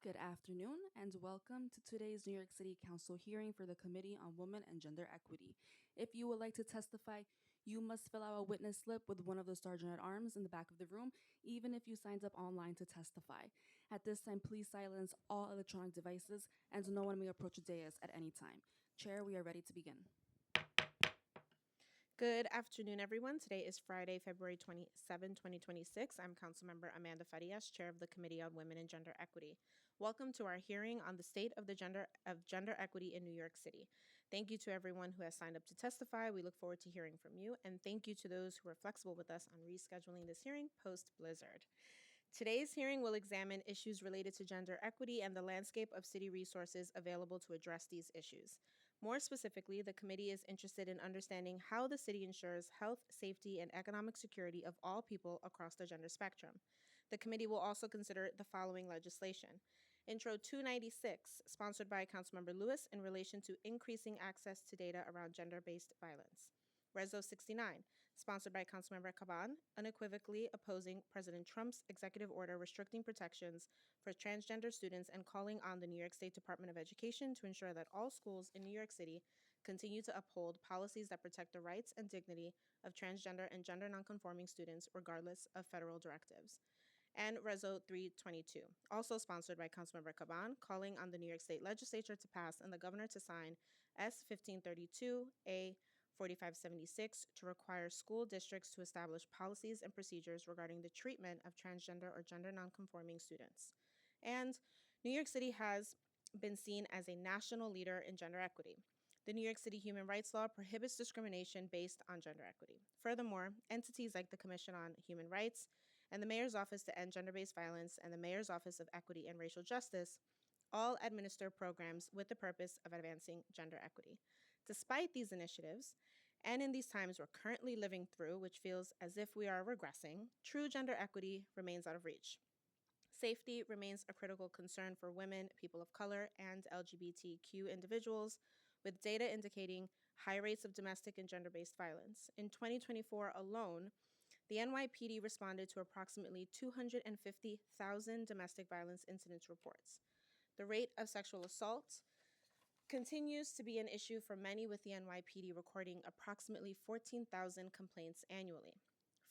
Good afternoon, and welcome to today's New York City Council hearing for the Committee on Women and Gender Equity. If you would like to testify, you must fill out a witness slip with one of the Sergeant at Arms in the back of the room, even if you signed up online to testify. At this time, please silence all electronic devices, and no one may approach the dais at any time. Chair, we are ready to begin. Good afternoon, everyone. Today is Friday, February 27, 2026. I'm Councilmember Amanda Farias, Chair of the Committee on Women and Gender Equity. Welcome to our hearing on the state of gender equity in New York City. Thank you to everyone who has signed up to testify. We look forward to hearing from you, and thank you to those who are flexible with us on rescheduling this hearing post-Blizzard. Today's hearing will examine issues related to gender equity and the landscape of city resources available to address these issues. More specifically, the committee is interested in understanding how the city ensures health, safety, and economic security of all people across the gender spectrum. The committee will also consider the following legislation. Intro 296, sponsored by Councilmember Lewis in relation to increasing access to data around gender-based violence. Reso 69, sponsored by Councilmember Caban, unequivocally opposing President Trump's executive order restricting protections for transgender students and calling on the New York State Department of Education to ensure that all schools in New York City continue to uphold policies that protect the rights and dignity of transgender and gender nonconforming students regardless of federal directives. And Reso 322, also sponsored by Councilmember Caban, calling on the New York State Legislature to pass and the governor to sign S 1532A 4576 to require school districts to establish policies and procedures regarding the treatment of transgender or gender nonconforming students. And New York City has been seen as a national leader in gender equity. The New York City Human Rights Law prohibits discrimination based on gender equity. Furthermore, entities like the Commission on Human Rights and the Mayor's Office to End Gender-Based Violence and the Mayor's Office of Equity and Racial Justice all administer programs with the purpose of advancing gender equity. Despite these initiatives, and in these times we're currently living through, which feels as if we are regressing, true gender equity remains out of reach. Safety remains a critical concern for women, people of color, and LGBTQ individuals, with data indicating high rates of domestic and gender-based violence. In 2024 alone, the NYPD responded to approximately 250,000 domestic violence incident reports. The rate of sexual assault continues to be an issue for many, with the NYPD recording approximately 14,000 complaints annually.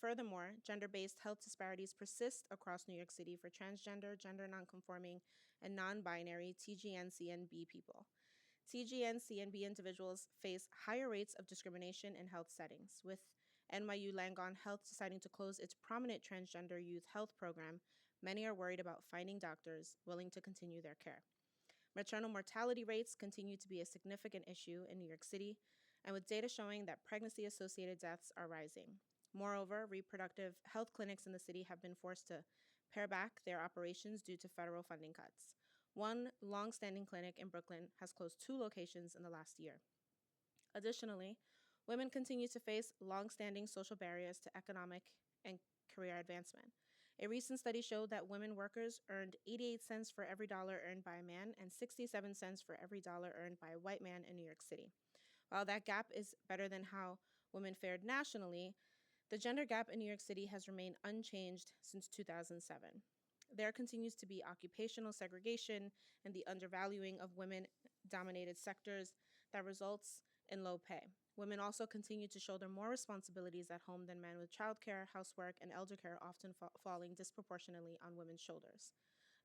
Furthermore, gender-based health disparities persist across New York City for transgender, gender nonconforming, and non-binary TGNCNB people. TGNCNB individuals face higher rates of discrimination in health settings, with NYU Langone Health deciding to close its prominent transgender youth health program. Many are worried about finding doctors willing to continue their care. Maternal mortality rates continue to be a significant issue in New York City, and with data showing that pregnancy-associated deaths are rising. Moreover, reproductive health clinics in the city have been forced to pare back their operations due to federal funding cuts. One long-standing clinic in Brooklyn has closed 2 locations in the last year. Additionally, women continue to face long-standing social barriers to economic and career advancement. A recent study showed that women workers earned 88 cents for every dollar earned by a man and 67 cents for every dollar earned by a white man in New York City. While that gap is better than how women fared nationally, the gender gap in New York City has remained unchanged since 2007. There continues to be occupational segregation and the undervaluing of women-dominated sectors that results in low pay. Women also continue to shoulder more responsibilities at home than men, with childcare, housework, and elder care often falling disproportionately on women's shoulders.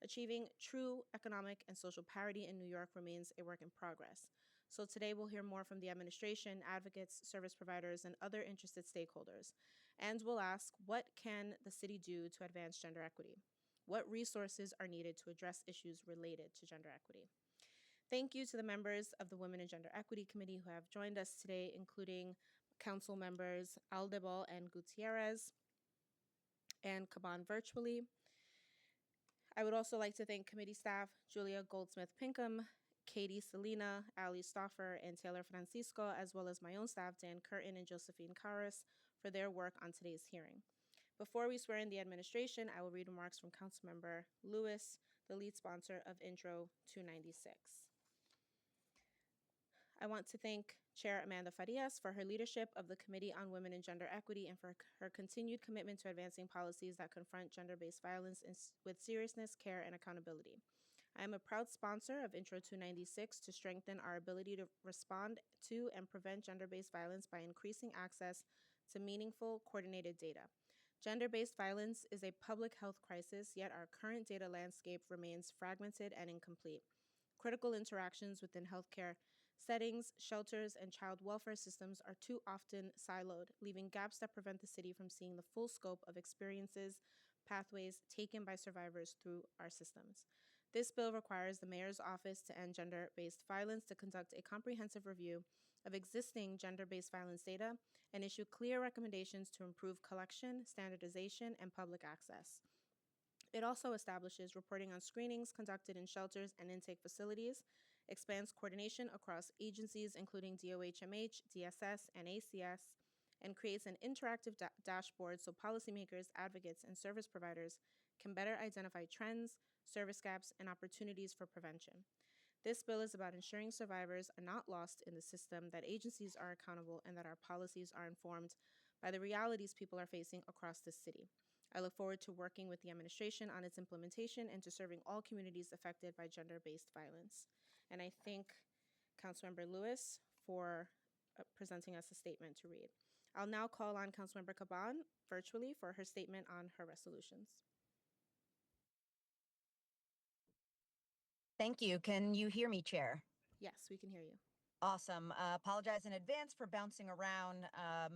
Achieving true economic and social parity in New York remains a work in progress. So today we'll hear more from the administration, advocates, service providers, and other interested stakeholders. And we'll ask, what can the city do to advance gender equity? What resources are needed to address issues related to gender equity? Thank you to the members of the Women and Gender Equity Committee who have joined us today, including Council members Aldebal and Gutierrez and Caban virtually. I would also like to thank committee staff Julia Goldsmith-Pinkham, Katie Selena, Ali Stoffer, and Taylor Francisco, as well as my own staff, Dan Curtin and Josephine Carras, for their work on today's hearing. Before we swear in the administration, I will read remarks from Councilmember Lewis, the lead sponsor of Intro 296. I want to thank Chair Amanda Farias for her leadership of the Committee on Women and Gender Equity and for her continued commitment to advancing policies that confront gender-based violence with seriousness, care, and accountability. I am a proud sponsor of Intro to Nycc to strengthen our ability to respond to and prevent gender-based violence by increasing access to meaningful, coordinated data. Gender-based violence is a public health crisis, yet our current data landscape remains fragmented and incomplete. Critical interactions within healthcare settings, shelters, and child welfare systems are too often siloed, leaving gaps that prevent the city from seeing the full scope of experiences, pathways taken by survivors through our systems. This bill requires the mayor's office to end gender-based violence to conduct a comprehensive review of existing gender-based violence data and issue clear recommendations to improve collection, standardization, and public access. It also establishes reporting on screenings conducted in shelters and intake facilities, expands coordination across agencies including DOHMH, DSS, and ACS, and creates an interactive dashboard so policymakers, advocates, and service providers can better identify trends, service gaps, and opportunities for prevention. This bill is about ensuring survivors are not lost in the system, that agencies are accountable, and that our policies are informed by the realities people are facing across the city. I look forward to working with the administration on its implementation and to serving all communities affected by gender-based violence. And I thank Councilmember Lewis for presenting us a statement to read. I'll now call on Councilmember Caban virtually for her statement on her resolutions. Thank you. Can you hear me, Chair? Yes, we can hear you. Awesome. Apologize in advance for bouncing around.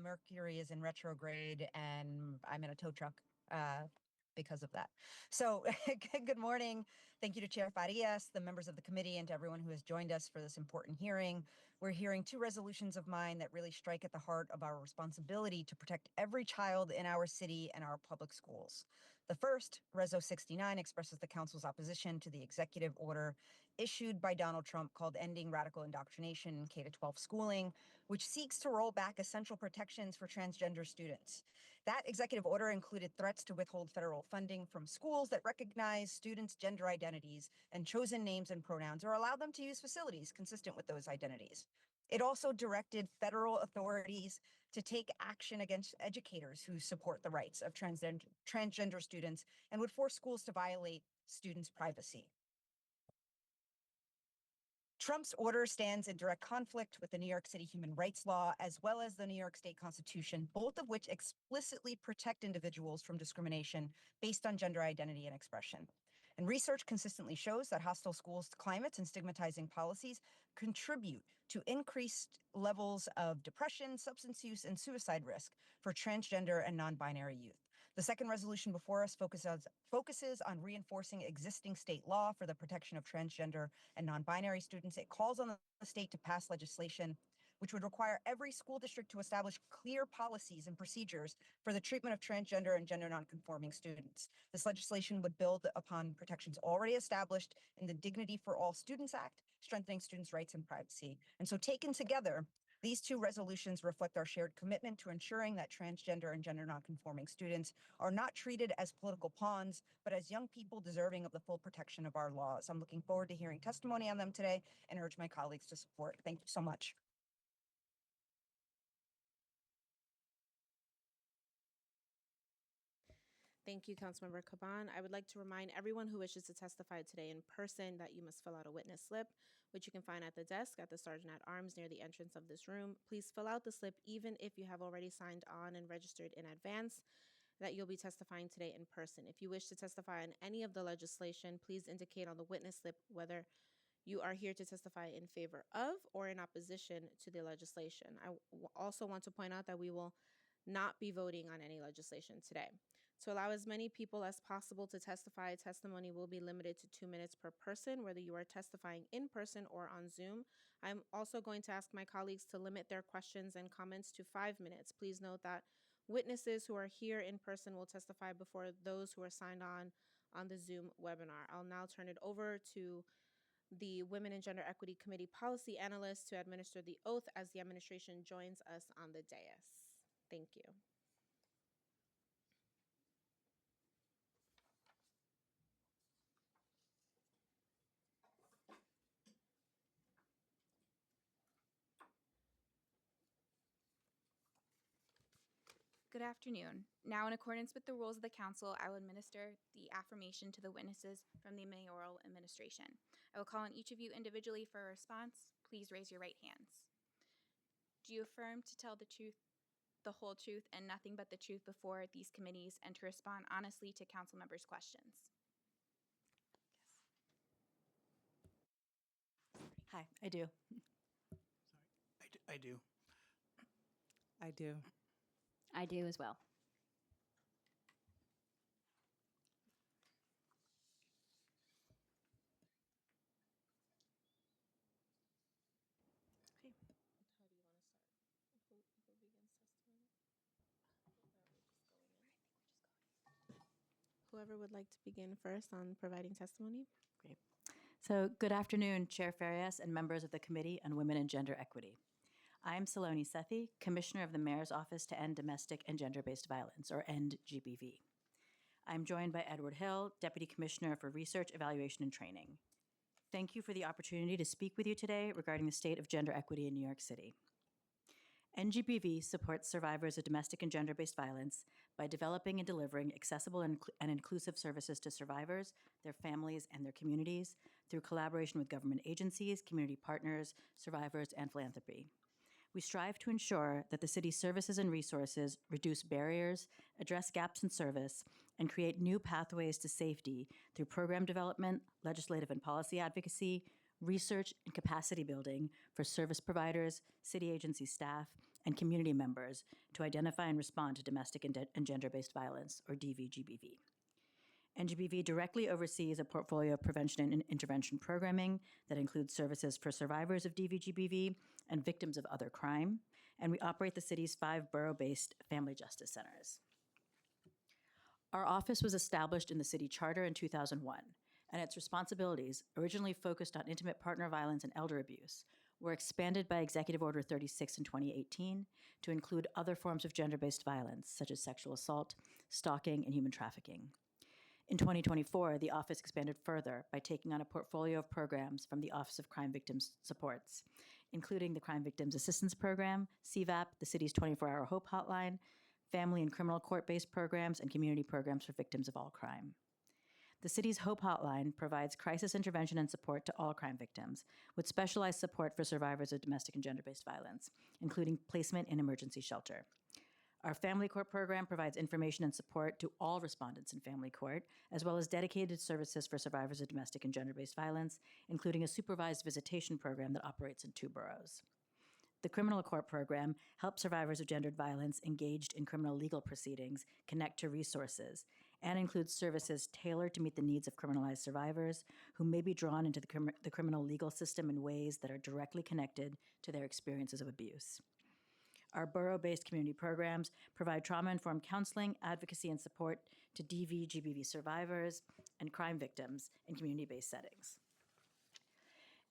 Mercury is in retrograde and I'm in a tow truck because of that. So good morning. Thank you to Chair Farias, the members of the committee, and to everyone who has joined us for this important hearing. We're hearing two resolutions of mine that really strike at the heart of our responsibility to protect every child in our city and our public schools. The first, Reso 69, expresses the council's opposition to the executive order issued by Donald Trump called Ending Radical Indoctrination in K-12 Schooling, which seeks to roll back essential protections for transgender students. That executive order included threats to withhold federal funding from schools that recognize students' gender identities and chosen names and pronouns, or allow them to use facilities consistent with those identities. It also directed federal authorities to take action against educators who support the rights of transgender students and would force schools to violate students' privacy. Trump's order stands in direct conflict with the New York City human rights law, as well as the New York State Constitution, both of which explicitly protect individuals from discrimination based on gender identity and expression. And research consistently shows that hostile schools climates and stigmatizing policies contribute to increased levels of depression, substance use, and suicide risk for transgender and non-binary youth. The second resolution before us focuses on reinforcing existing state law for the protection of transgender and non-binary students. It calls on the state to pass legislation which would require every school district to establish clear policies and procedures for the treatment of transgender and gender nonconforming students. This legislation would build upon protections already established in the Dignity for All Students Act, strengthening students' rights and privacy. And so taken together, these two resolutions reflect our shared commitment to ensuring that transgender and gender nonconforming students are not treated as political pawns, but as young people deserving of the full protection of our laws. I'm looking forward to hearing testimony on them today and urge my colleagues to support. Thank you so much. Thank you, Councilmember Caban. I would like to remind everyone who wishes to testify today in person that you must fill out a witness slip, which you can find at the desk at the Sergeant at Arms near the entrance of this room. Please fill out the slip even if you have already signed on and registered in advance that you'll be testifying today in person. If you wish to testify on any of the legislation, please indicate on the witness slip whether you are here to testify in favor of or in opposition to the legislation. I also want to point out that we will not be voting on any legislation today. To allow as many people as possible to testify, testimony will be limited to 2 minutes per person, whether you are testifying in person or on Zoom. I'm also going to ask my colleagues to limit their questions and comments to 5 minutes. Please note that witnesses who are here in person will testify before those who are signed on the Zoom webinar. I'll now turn it over to the Women and Gender Equity Committee policy analyst to administer the oath as the administration joins us on the dais. Thank you. Good afternoon. Now, in accordance with the rules of the council, I will administer the affirmation to the witnesses from the mayoral administration. I will call on each of you individually for a response. Please raise your right hands. Do you affirm to tell the truth, the whole truth, and nothing but the truth before these committees, and to respond honestly to council members' questions? Hi, I do. I do. I do. I do as well. Okay. How do you want to start? Who begins testimony? Whoever would like to begin first on providing testimony. Great. So, good afternoon, Chair Farias and members of the Committee on Women and Gender Equity. I'm Saloni Sethi, Commissioner of the Mayor's Office to End Domestic and Gender-Based Violence, or END GBV. I'm joined by Edward Hill, Deputy Commissioner for Research, Evaluation, and Training. Thank you for the opportunity to speak with you today regarding the state of gender equity in New York City. NGBV supports survivors of domestic and gender-based violence by developing and delivering accessible and inclusive services to survivors, their families, and their communities through collaboration with government agencies, community partners, survivors, and philanthropy. We strive to ensure that the city's services and resources reduce barriers, address gaps in service, and create new pathways to safety through program development, legislative and policy advocacy, research and capacity building for service providers, city agency staff, and community members to identify and respond to domestic and gender-based violence, or DVGBV. NGBV directly oversees a portfolio of prevention and intervention programming that includes services for survivors of DVGBV and victims of other crime, and we operate the city's 5 borough-based family justice centers. Our office was established in the city charter in 2001, and its responsibilities, originally focused on intimate partner violence and elder abuse, were expanded by Executive Order 36 in 2018 to include other forms of gender-based violence, such as sexual assault, stalking, and human trafficking. In 2024, the office expanded further by taking on a portfolio of programs from the Office of Crime Victims Supports, including the Crime Victims Assistance Program, CVAP, the city's 24-hour Hope Hotline, family and criminal court-based programs, and community programs for victims of all crime. The city's Hope Hotline provides crisis intervention and support to all crime victims, with specialized support for survivors of domestic and gender-based violence, including placement in emergency shelter. Our Family Court program provides information and support to all respondents in family court, as well as dedicated services for survivors of domestic and gender-based violence, including a supervised visitation program that operates in 2 boroughs. The Criminal Court program helps survivors of gendered violence engaged in criminal legal proceedings connect to resources and includes services tailored to meet the needs of criminalized survivors who may be drawn into the criminal legal system in ways that are directly connected to their experiences of abuse. Our borough-based community programs provide trauma-informed counseling, advocacy, and support to DV/GBV survivors and crime victims in community-based settings.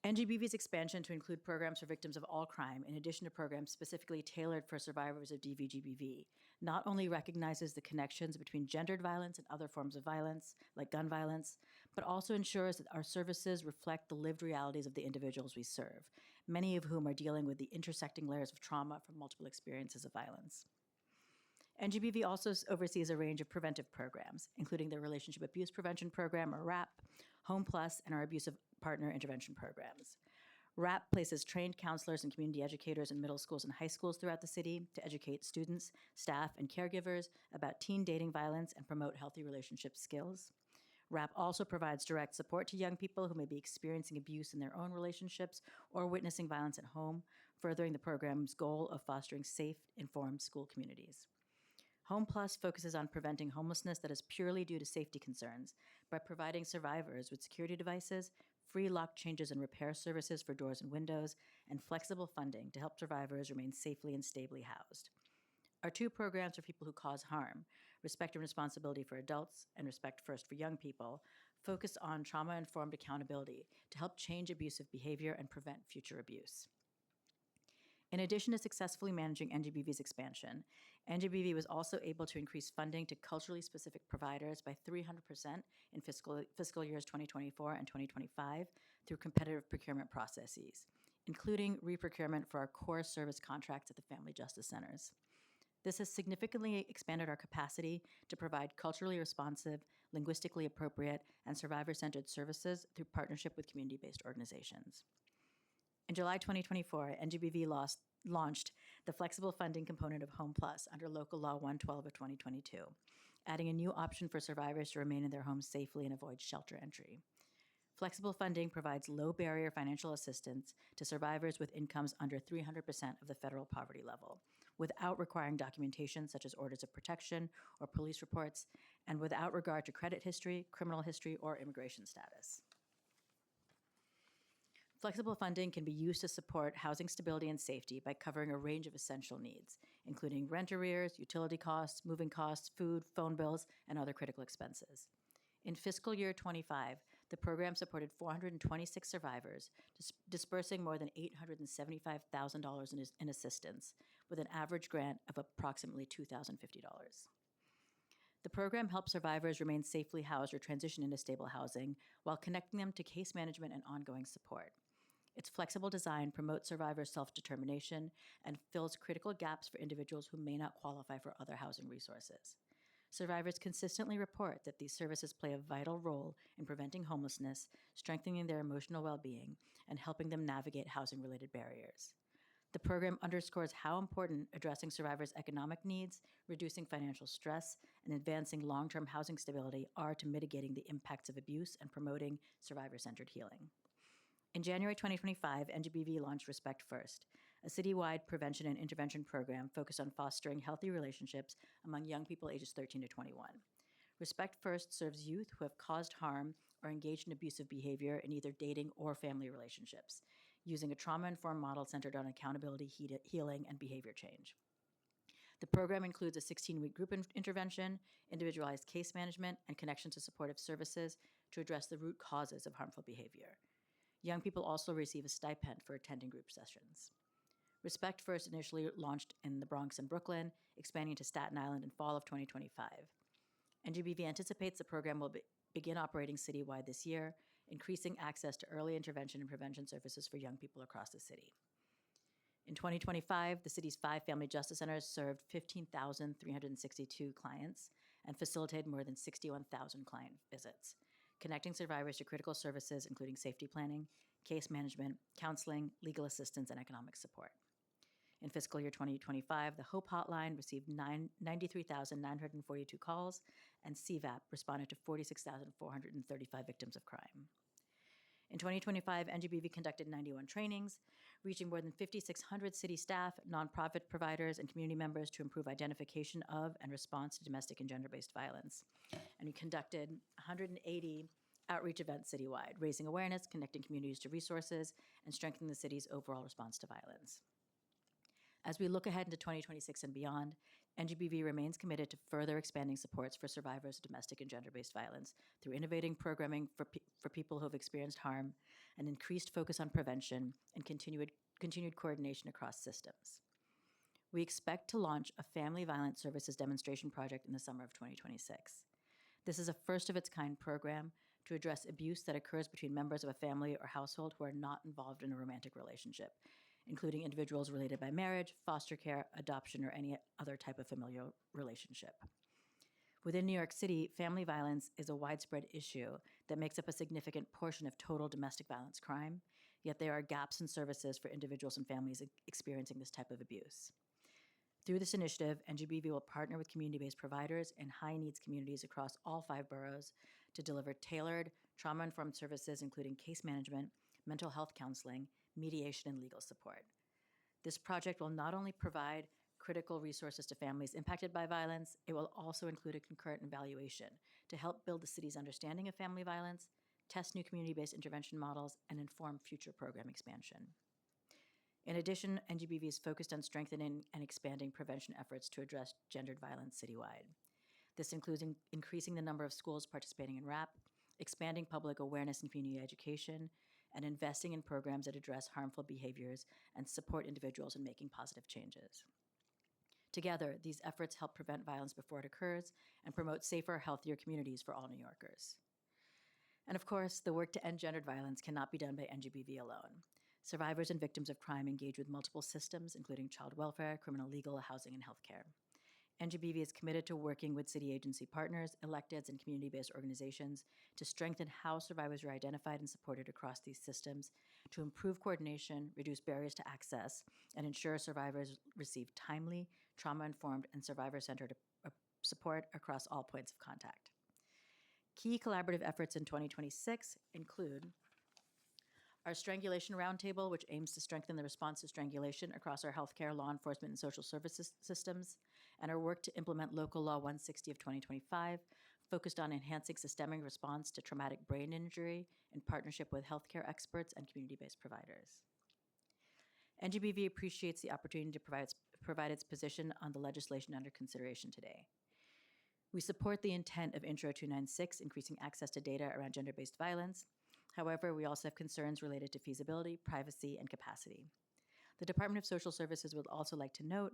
NGBV's expansion to include programs for victims of all crime, in addition to programs specifically tailored for survivors of DV/GBV, not only recognizes the connections between gendered violence and other forms of violence, like gun violence, but also ensures that our services reflect the lived realities of the individuals we serve, many of whom are dealing with the intersecting layers of trauma from multiple experiences of violence. NGBV also oversees a range of preventive programs, including the Relationship Abuse Prevention Program, or RAP, Home Plus, and our Abusive Partner Intervention Programs. RAP places trained counselors and community educators in middle schools and high schools throughout the city to educate students, staff, and caregivers about teen dating violence and promote healthy relationship skills. RAP also provides direct support to young people who may be experiencing abuse in their own relationships or witnessing violence at home, furthering the program's goal of fostering safe, informed school communities. Home Plus focuses on preventing homelessness that is purely due to safety concerns by providing survivors with security devices, free lock changes and repair services for doors and windows, and flexible funding to help survivors remain safely and stably housed. Our 2 programs for people who cause harm, Respect and Responsibility for Adults and Respect First for Young People, focus on trauma-informed accountability to help change abusive behavior and prevent future abuse. In addition to successfully managing NGBV's expansion, NGBV was also able to increase funding to culturally specific providers by 300% in fiscal years 2024 and 2025 through competitive procurement processes, including re-procurement for our core service contracts at the Family Justice Centers. This has significantly expanded our capacity to provide culturally responsive, linguistically appropriate, and survivor-centered services through partnership with community-based organizations. In July 2024, NGBV launched the flexible funding component of Home Plus under Local Law 112 of 2022, adding a new option for survivors to remain in their homes safely and avoid shelter entry. Flexible funding provides low-barrier financial assistance to survivors with incomes under 300% of the federal poverty level, without requiring documentation such as orders of protection or police reports, and without regard to credit history, criminal history, or immigration status. Flexible funding can be used to support housing stability and safety by covering a range of essential needs, including rent arrears, utility costs, moving costs, food, phone bills, and other critical expenses. In fiscal year 25, the program supported 426 survivors, dispersing more than $875,000 in assistance, with an average grant of approximately $2,050. The program helps survivors remain safely housed or transition into stable housing while connecting them to case management and ongoing support. Its flexible design promotes survivor self-determination and fills critical gaps for individuals who may not qualify for other housing resources. Survivors consistently report that these services play a vital role in preventing homelessness, strengthening their emotional well-being, and helping them navigate housing-related barriers. The program underscores how important addressing survivors' economic needs, reducing financial stress, and advancing long-term housing stability are to mitigating the impacts of abuse and promoting survivor-centered healing. In January 2025, NGBV launched Respect First, a citywide prevention and intervention program focused on fostering healthy relationships among young people ages 13 to 21. Respect First serves youth who have caused harm or engaged in abusive behavior in either dating or family relationships, using a trauma-informed model centered on accountability, healing, and behavior change. The program includes a 16-week group intervention, individualized case management, and connection to supportive services to address the root causes of harmful behavior. Young people also receive a stipend for attending group sessions. Respect First initially launched in the Bronx and Brooklyn, expanding to Staten Island in fall of 2025. NGBV anticipates the program will begin operating citywide this year, increasing access to early intervention and prevention services for young people across the city. In 2025, the city's 5 family justice centers served 15,362 clients and facilitated more than 61,000 client visits, connecting survivors to critical services including safety planning, case management, counseling, legal assistance, and economic support. In fiscal year 2025, the HOPE hotline received 93,942 calls, and CVAP responded to 46,435 victims of crime. In 2025, NGBV conducted 91 trainings, reaching more than 5,600 city staff, nonprofit providers, and community members to improve identification of and response to domestic and gender-based violence. And we conducted 180 outreach events citywide, raising awareness, connecting communities to resources, and strengthening the city's overall response to violence. As we look ahead into 2026 and beyond, NGBV remains committed to further expanding supports for survivors of domestic and gender-based violence through innovating programming for people who have experienced harm, an increased focus on prevention, and continued coordination across systems. We expect to launch a family violence services demonstration project in the summer of 2026. This is a first-of-its-kind program to address abuse that occurs between members of a family or household who are not involved in a romantic relationship, including individuals related by marriage, foster care, adoption, or any other type of familial relationship. Within New York City, family violence is a widespread issue that makes up a significant portion of total domestic violence crime, yet there are gaps in services for individuals and families experiencing this type of abuse. Through this initiative, NGBV will partner with community-based providers in high-needs communities across all 5 boroughs to deliver tailored, trauma-informed services including case management, mental health counseling, mediation, and legal support. This project will not only provide critical resources to families impacted by violence, it will also include a concurrent evaluation to help build the city's understanding of family violence, test new community-based intervention models, and inform future program expansion. In addition, NGBV is focused on strengthening and expanding prevention efforts to address gendered violence citywide. This includes increasing the number of schools participating in RAP, expanding public awareness and community education, and investing in programs that address harmful behaviors and support individuals in making positive changes. Together, these efforts help prevent violence before it occurs and promote safer, healthier communities for all New Yorkers. And of course, the work to end gendered violence cannot be done by NGBV alone. Survivors and victims of crime engage with multiple systems, including child welfare, criminal legal, housing, and healthcare. NGBV is committed to working with city agency partners, electeds, and community-based organizations to strengthen how survivors are identified and supported across these systems, to improve coordination, reduce barriers to access, and ensure survivors receive timely, trauma-informed, and survivor-centered support across all points of contact. Key collaborative efforts in 2026 include our Strangulation Roundtable, which aims to strengthen the response to strangulation across our healthcare, law enforcement, and social services systems, and our work to implement Local Law 160 of 2025, focused on enhancing systemic response to traumatic brain injury in partnership with healthcare experts and community-based providers. NGBV appreciates the opportunity to provide its position on the legislation under consideration today. We support the intent of Intro 296, increasing access to data around gender-based violence. However, we also have concerns related to feasibility, privacy, and capacity. The Department of Social Services would also like to note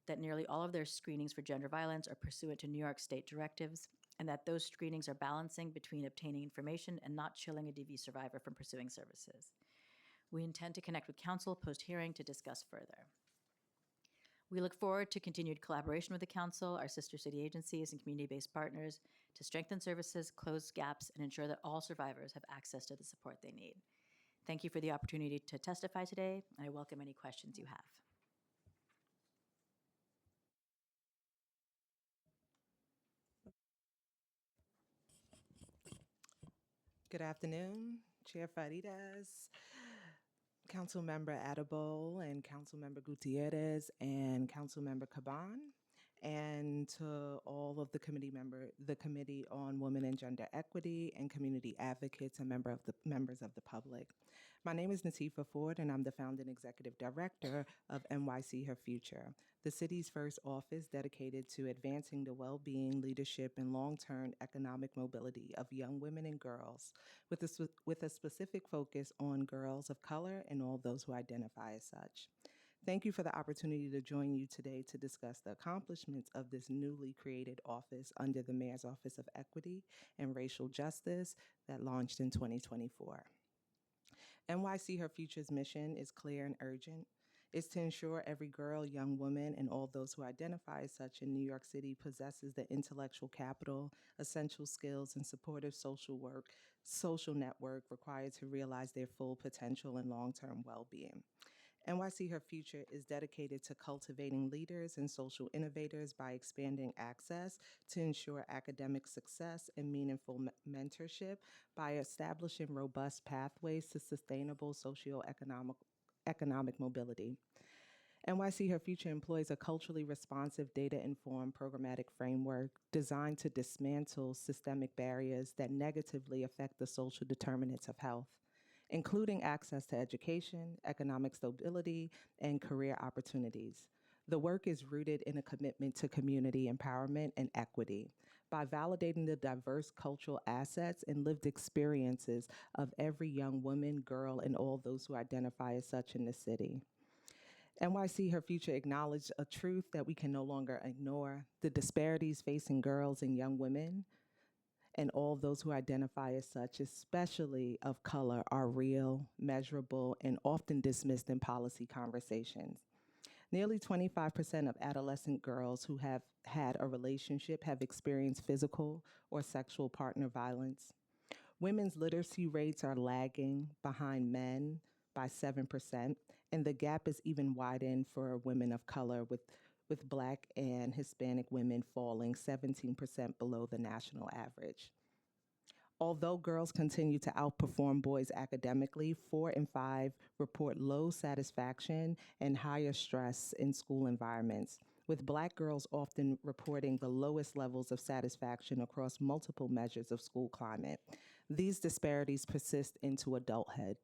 that nearly all of their screenings for gender violence are pursuant to New York State directives, and that those screenings are balancing between obtaining information and not chilling a DV survivor from pursuing services. We intend to connect with council post-hearing to discuss further. We look forward to continued collaboration with the council, our sister city agencies, and community-based partners to strengthen services, close gaps, and ensure that all survivors have access to the support they need. Thank you for the opportunity to testify today, and I welcome any questions you have. Good afternoon, Chair Faridas, Councilmember Addabol, and Councilmember Gutierrez, and Councilmember Caban, and to all of the Committee on Women and Gender Equity, and community advocates and members of the public. My name is Nycc Ford, and I'm the founding executive director of NYC Her Future, the city's first office dedicated to advancing the well-being, leadership, and long-term economic mobility of young women and girls, with a specific focus on girls of color and all those who identify as such. Thank you for the opportunity to join you today to discuss the accomplishments of this newly created office under the Mayor's Office of Equity and Racial Justice that launched in 2024. NYC Her Future's mission is clear and urgent. It's to ensure every girl, young woman, and all those who identify as such in New York City possesses the intellectual capital, essential skills, and supportive social network required to realize their full potential and long-term well-being. NYC Her Future is dedicated to cultivating leaders and social innovators by expanding access to ensure academic success and meaningful mentorship by establishing robust pathways to sustainable socioeconomic mobility. NYC Her Future employs a culturally responsive, data-informed programmatic framework designed to dismantle systemic barriers that negatively affect the social determinants of health, including access to education, economic stability, and career opportunities. The work is rooted in a commitment to community empowerment and equity by validating the diverse cultural assets and lived experiences of every young woman, girl, and all those who identify as such in the city. NYC Her Future acknowledged a truth that we can no longer ignore: the disparities facing girls and young women and all those who identify as such, especially of color, are real, measurable, and often dismissed in policy conversations. Nearly 25% of adolescent girls who have had a relationship have experienced physical or sexual partner violence. Women's literacy rates are lagging behind men by 7%, and the gap is even widened for women of color, with Black and Hispanic women falling 17% below the national average. Although girls continue to outperform boys academically, 4 in 5 report low satisfaction and higher stress in school environments, with Black girls often reporting the lowest levels of satisfaction across multiple measures of school climate. These disparities persist into adulthood.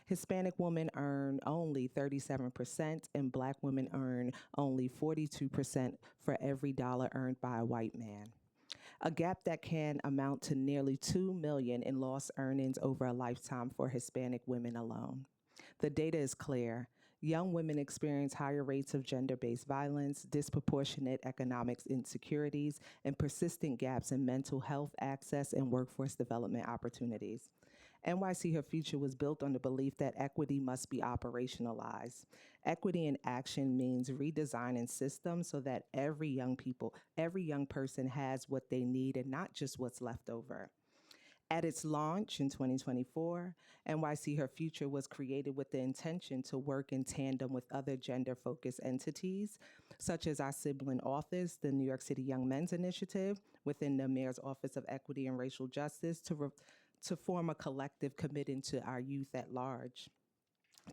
Hispanic women earn only 37%, and Black women earn only 42% for every dollar earned by a white man, a gap that can amount to nearly $2 million in lost earnings over a lifetime for Hispanic women alone. The data is clear. Young women experience higher rates of gender-based violence, disproportionate economic insecurities, and persistent gaps in mental health access and workforce development opportunities. NYC Her Future was built on the belief that equity must be operationalized. Equity in action means redesigning systems so that every young person has what they need and not just what's left over. At its launch in 2024, NYC Her Future was created with the intention to work in tandem with other gender focused entities, such as our sibling office, the New York City Young Men's Initiative, within the Mayor's Office of Equity and Racial Justice, to form a collective committed to our youth at large.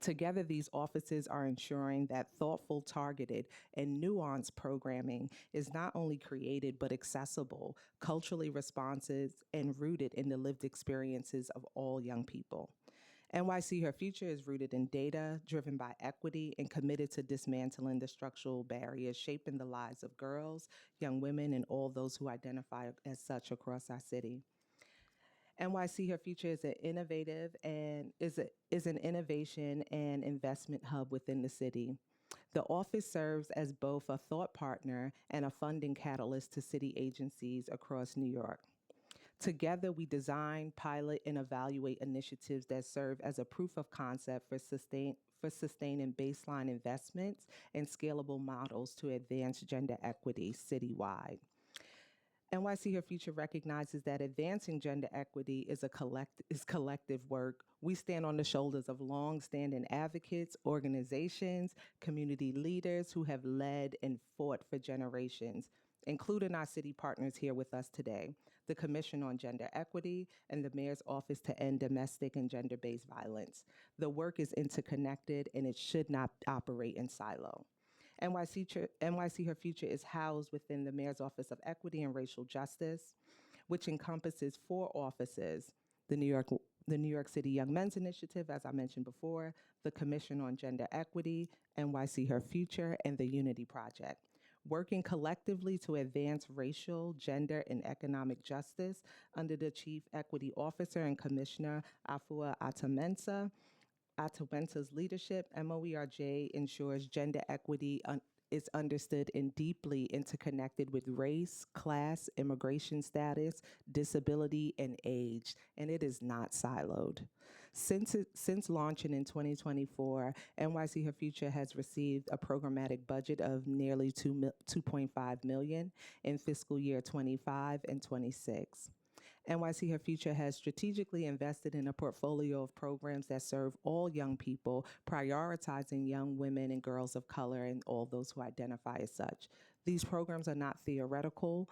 Together, these offices are ensuring that thoughtful, targeted, and nuanced programming is not only created but accessible, culturally responsive, and rooted in the lived experiences of all young people. NYC Her Future is rooted in data, driven by equity, and committed to dismantling the structural barriers shaping the lives of girls, young women, and all those who identify as such across our city. NYC Her Future is an innovative and is an innovation and investment hub within the city. The office serves as both a thought partner and a funding catalyst to city agencies across New York. Together, we design, pilot, and evaluate initiatives that serve as a proof of concept for sustaining baseline investments and scalable models to advance gender equity citywide. NYC Her Future recognizes that advancing gender equity is collective work. We stand on the shoulders of long-standing advocates, organizations, community leaders who have led and fought for generations, including our city partners here with us today, the Commission on Gender Equity and the Mayor's Office to End Domestic and Gender-Based Violence. The work is interconnected and it should not operate in silo. NYC Her Future is housed within the Mayor's Office of Equity and Racial Justice, which encompasses 4 offices: the New York City Young Men's Initiative, as I mentioned before, the Commission on Gender Equity, NYC Her Future, and the Unity Project. Working collectively to advance racial, gender, and economic justice under the Chief Equity Officer and Commissioner Afua Atawensa's leadership, MOERJ ensures gender equity is understood and deeply interconnected with race, class, immigration status, disability, and age, and it is not siloed. Since launching in 2024, NYC Her Future has received a programmatic budget of nearly 2.5 million in fiscal year 25 and 26. NYC Her Future has strategically invested in a portfolio of programs that serve all young people, prioritizing young women and girls of color and all those who identify as such. These programs are not theoretical,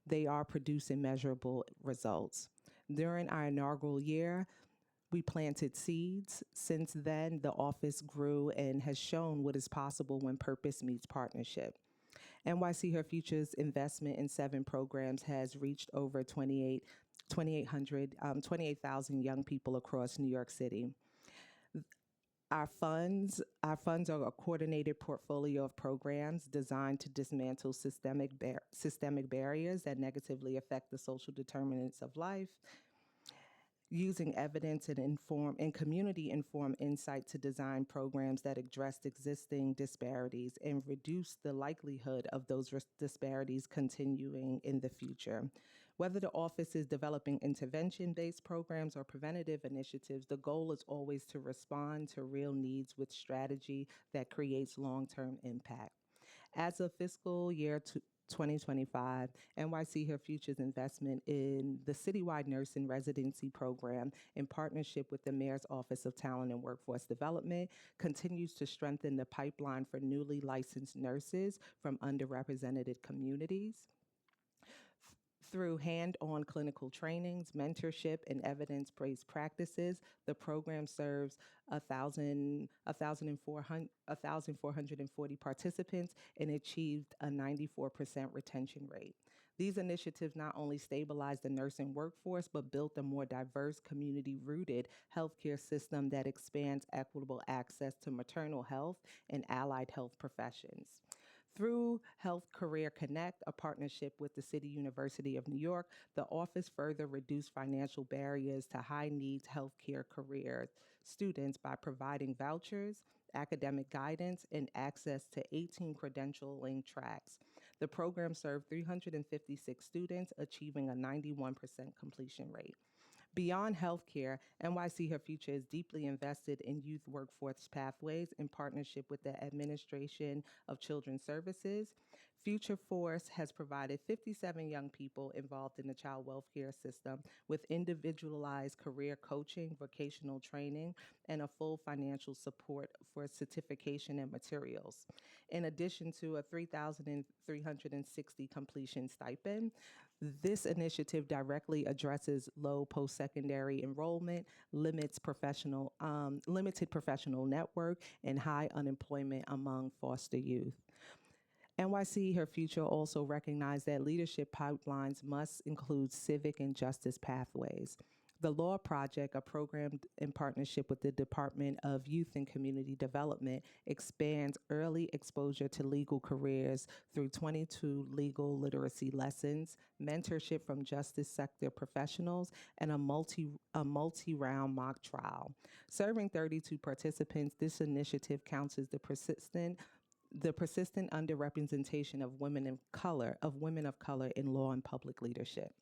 they are producing measurable results. During our inaugural year, we planted seeds. Since then, the office grew and has shown what is possible when purpose meets partnership. NYC Her Future's investment in 7 programs has reached over 28,000 young people across New York City. Our funds are a coordinated portfolio of programs designed to dismantle systemic barriers that negatively affect the social determinants of life, using evidence and community-informed insight to design programs that address existing disparities and reduce the likelihood of those disparities continuing in the future. Whether the office is developing intervention-based programs or preventative initiatives, the goal is always to respond to real needs with strategy that creates long-term impact. As of fiscal year 2025, NYC Her Future's investment in the citywide nursing residency program in partnership with the Mayor's Office of Talent and Workforce Development continues to strengthen the pipeline for newly licensed nurses from underrepresented communities. Through hand-on clinical trainings, mentorship, and evidence-based practices, the program serves 1,440 participants and achieved a 94% retention rate. These initiatives not only stabilize the nursing workforce, but built a more diverse, community-rooted healthcare system that expands equitable access to maternal health and allied health professions. Through Health Career Connect, a partnership with the City University of New York, the office further reduced financial barriers to high-needs healthcare career students by providing vouchers, academic guidance, and access to 18 credentialing tracks. The program served 356 students, achieving a 91% completion rate. Beyond healthcare, NYC Her Future is deeply invested in youth workforce pathways in partnership with the Administration of Children's Services. Future Force has provided 57 young people involved in the child welfare system with individualized career coaching, vocational training, and a full financial support for certification and materials. In addition to a 3,360 completion stipend, this initiative directly addresses low post-secondary enrollment, limited professional network, and high unemployment among foster youth. NYC Her Future also recognized that leadership pipelines must include civic and justice pathways. The Law Project, a program in partnership with the Department of Youth and Community Development, expands early exposure to legal careers through 22 legal literacy lessons, mentorship from justice sector professionals, and a multi-round mock trial. Serving 32 participants, this initiative counts as the persistent underrepresentation of women of color in law and public leadership.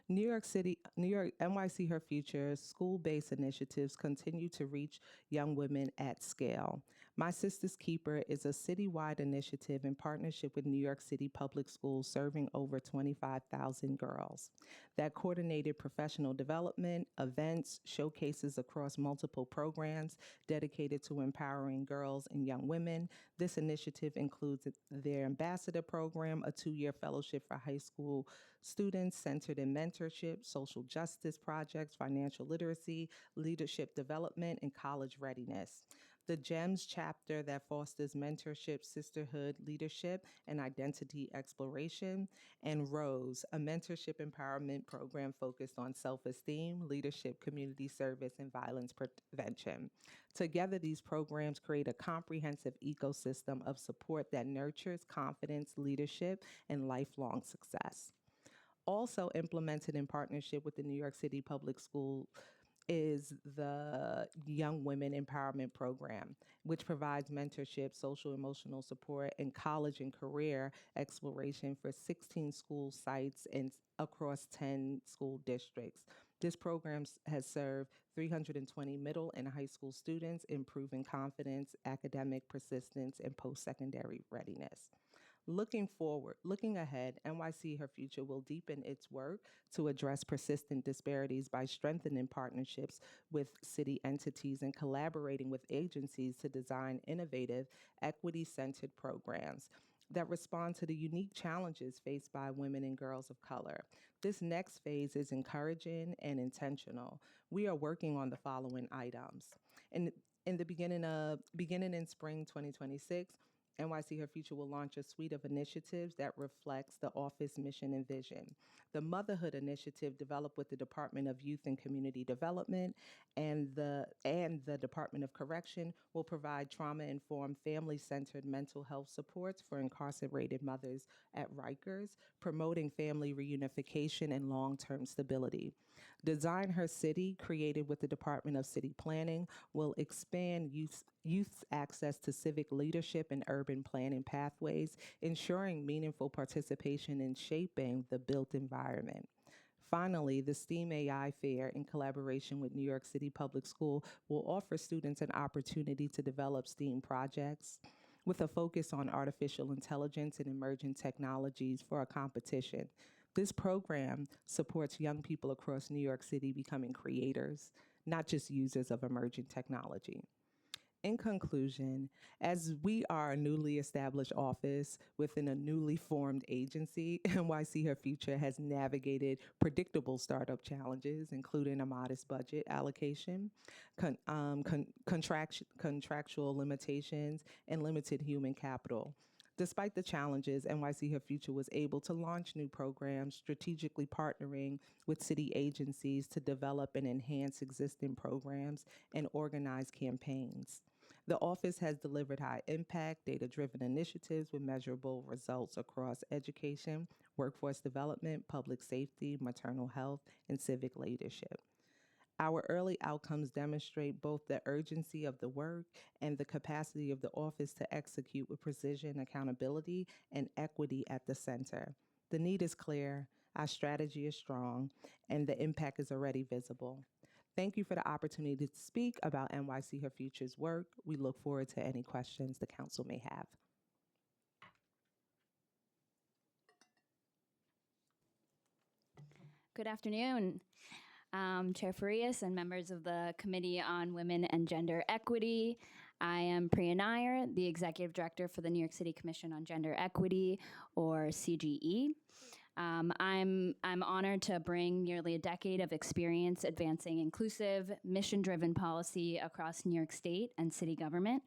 NYC Her Future school-based initiatives continue to reach young women at scale. My Sister's Keeper is a citywide initiative in partnership with New York City Public Schools serving over 25,000 girls that coordinated professional development, events, showcases across multiple programs dedicated to empowering girls and young women. This initiative includes their ambassador program, a 2-year fellowship for high school students centered in mentorship, social justice projects, financial literacy, leadership development, and college readiness. The GEMS chapter that fosters mentorship, sisterhood, leadership, and identity exploration, and ROSE, a mentorship empowerment program focused on self-esteem, leadership, community service, and violence prevention. Together, these programs create a comprehensive ecosystem of support that nurtures confidence, leadership, and lifelong success. Also implemented in partnership with the New York City Public School is the Young Women Empowerment Program, which provides mentorship, social emotional support, and college and career exploration for 16 school sites and across 10 school districts. This program has served 320 middle and high school students, improving confidence, academic persistence, and post-secondary readiness. Looking ahead, NYC Her Future will deepen its work to address persistent disparities by strengthening partnerships with city entities and collaborating with agencies to design innovative, equity-centered programs that respond to the unique challenges faced by women and girls of color. This next phase is encouraging and intentional. We are working on the following items. In the beginning in spring 2026, NYC Her Future will launch a suite of initiatives that reflects the office mission and vision. The Motherhood Initiative, developed with the Department of Youth and Community Development and the Department of Correction, will provide trauma-informed, family-centered mental health supports for incarcerated mothers at Rikers, promoting family reunification and long-term stability. Design Her City, created with the Department of City Planning, will expand youth's access to civic leadership and urban planning pathways, ensuring meaningful participation in shaping the built environment. Finally, the STEAM AI Fair, in collaboration with New York City Public School, will offer students an opportunity to develop STEAM projects with a focus on artificial intelligence and emerging technologies for a competition. This program supports young people across New York City becoming creators, not just users of emerging technology. In conclusion, as we are a newly established office within a newly formed agency, NYC Her Future has navigated predictable startup challenges, including a modest budget allocation, contractual limitations, and limited human capital. Despite the challenges, NYC Her Future was able to launch new programs, strategically partnering with city agencies to develop and enhance existing programs and organize campaigns. The office has delivered high impact, data-driven initiatives with measurable results across education, workforce development, public safety, maternal health, and civic leadership. Our early outcomes demonstrate both the urgency of the work and the capacity of the office to execute with precision, accountability, and equity at the center. The need is clear. Our strategy is strong, and the impact is already visible. Thank you for the opportunity to speak about NYC Her Future's work. We look forward to any questions the council may have. Good afternoon, Chair Farias and members of the Committee on Women and Gender Equity. I am Priya Nair, the Executive Director for the New York City Commission on Gender Equity, or CGE. I'm honored to bring nearly a decade of experience advancing inclusive, mission-driven policy across New York State and city government.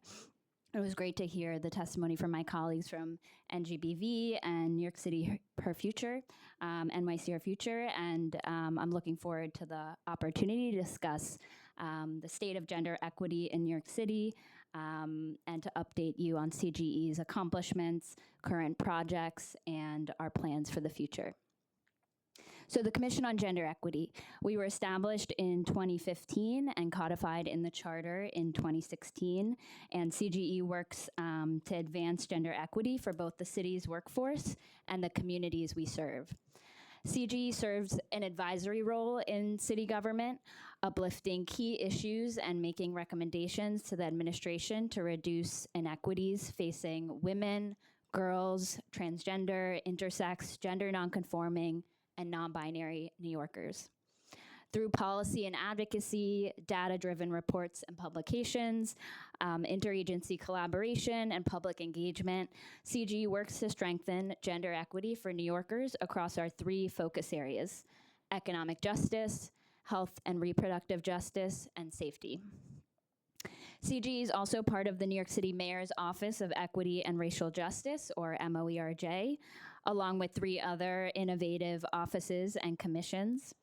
It was great to hear the testimony from my colleagues from NGBV and New York City Her Future, NYC Her Future, and I'm looking forward to the opportunity to discuss the state of gender equity in New York City and to update you on CGE's accomplishments, current projects, and our plans for the future. So the Commission on Gender Equity, we were established in 2015 and codified in the charter in 2016, and CGE works to advance gender equity for both the city's workforce and the communities we serve. CGE serves an advisory role in city government, uplifting key issues and making recommendations to the administration to reduce inequities facing women, girls, transgender, intersex, gender nonconforming, and non-binary New Yorkers. Through policy and advocacy, data-driven reports and publications, interagency collaboration, and public engagement, CGE works to strengthen gender equity for New Yorkers across our three focus areas: economic justice, health and reproductive justice, and safety. CGE is also part of the New York City Mayor's Office of Equity and Racial Justice, or MOERJ, along with three other innovative offices and commissions.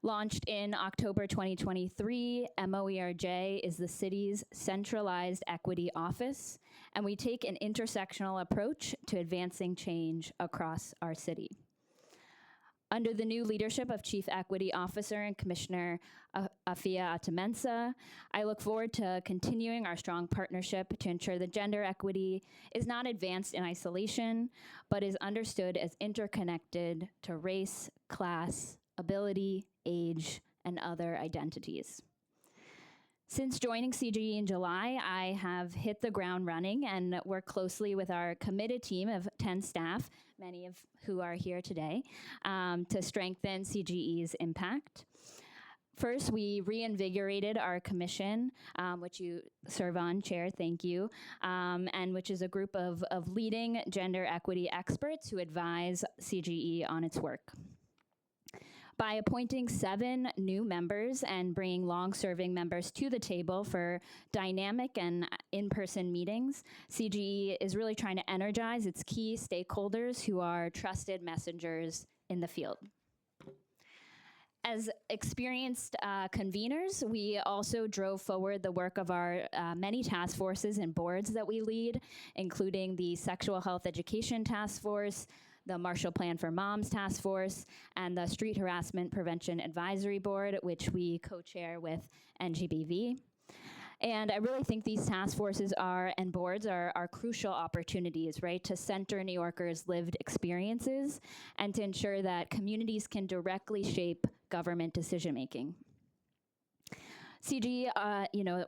Launched in October 2023, MOERJ is the city's centralized equity office, and we take an intersectional approach to advancing change across our city. Under the new leadership of Chief Equity Officer and Commissioner Afia Atamensa, I look forward to continuing our strong partnership to ensure that gender equity is not advanced in isolation, but is understood as interconnected to race, class, ability, age, and other identities. Since joining CGE in July, I have hit the ground running and worked closely with our committed team of 10 staff, many of who are here today, to strengthen CGE's impact. First, we reinvigorated our commission, which you serve on, Chair, thank you, and which is a group of leading gender equity experts who advise CGE on its work. By appointing 7 new members and bringing long-serving members to the table for dynamic and in-person meetings, CGE is really trying to energize its key stakeholders who are trusted messengers in the field. As experienced conveners, we also drove forward the work of our many task forces and boards that we lead, including the Sexual Health Education Task Force, the Marshall Plan for Moms Task Force, and the Street Harassment Prevention Advisory Board, which we co-chair with NGBV. And I really think these task forces and boards are crucial opportunities, right, to center New Yorkers' lived experiences and to ensure that communities can directly shape government decision-making. CGE,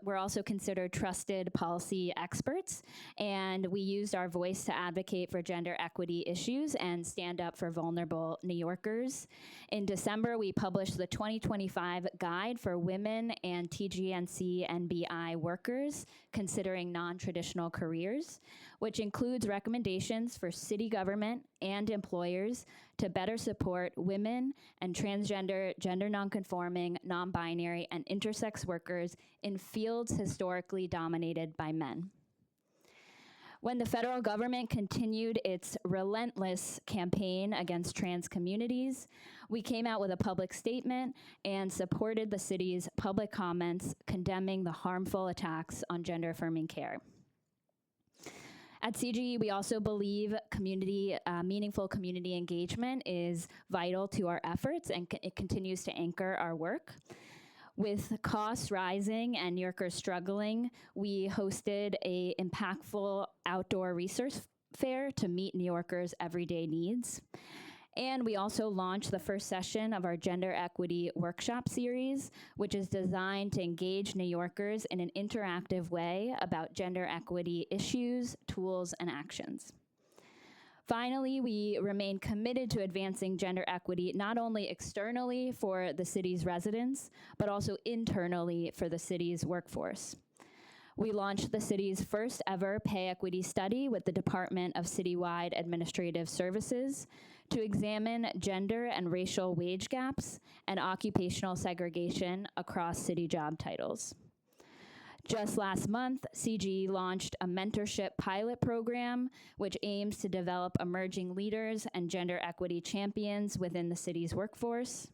we're also considered trusted policy experts, and we used our voice to advocate for gender equity issues and stand up for vulnerable New Yorkers. In December, we published the 2025 Guide for Women and TGNC NBI Workers Considering Non-Traditional Careers, which includes recommendations for city government and employers to better support women and transgender, gender nonconforming, non-binary, and intersex workers in fields historically dominated by men. When the federal government continued its relentless campaign against trans communities, we came out with a public statement and supported the city's public comments condemning the harmful attacks on gender-affirming care. At CGE, we also believe meaningful community engagement is vital to our efforts, and it continues to anchor our work. With costs rising and New Yorkers struggling, we hosted an impactful outdoor resource fair to meet New Yorkers' everyday needs. And we also launched the first session of our Gender Equity Workshop Series, which is designed to engage New Yorkers in an interactive way about gender equity issues, tools, and actions. Finally, we remain committed to advancing gender equity not only externally for the city's residents, but also internally for the city's workforce. We launched the city's first ever pay equity study with the Department of Citywide Administrative Services to examine gender and racial wage gaps and occupational segregation across city job titles. Just last month, CGE launched a mentorship pilot program, which aims to develop emerging leaders and gender equity champions within the city's workforce.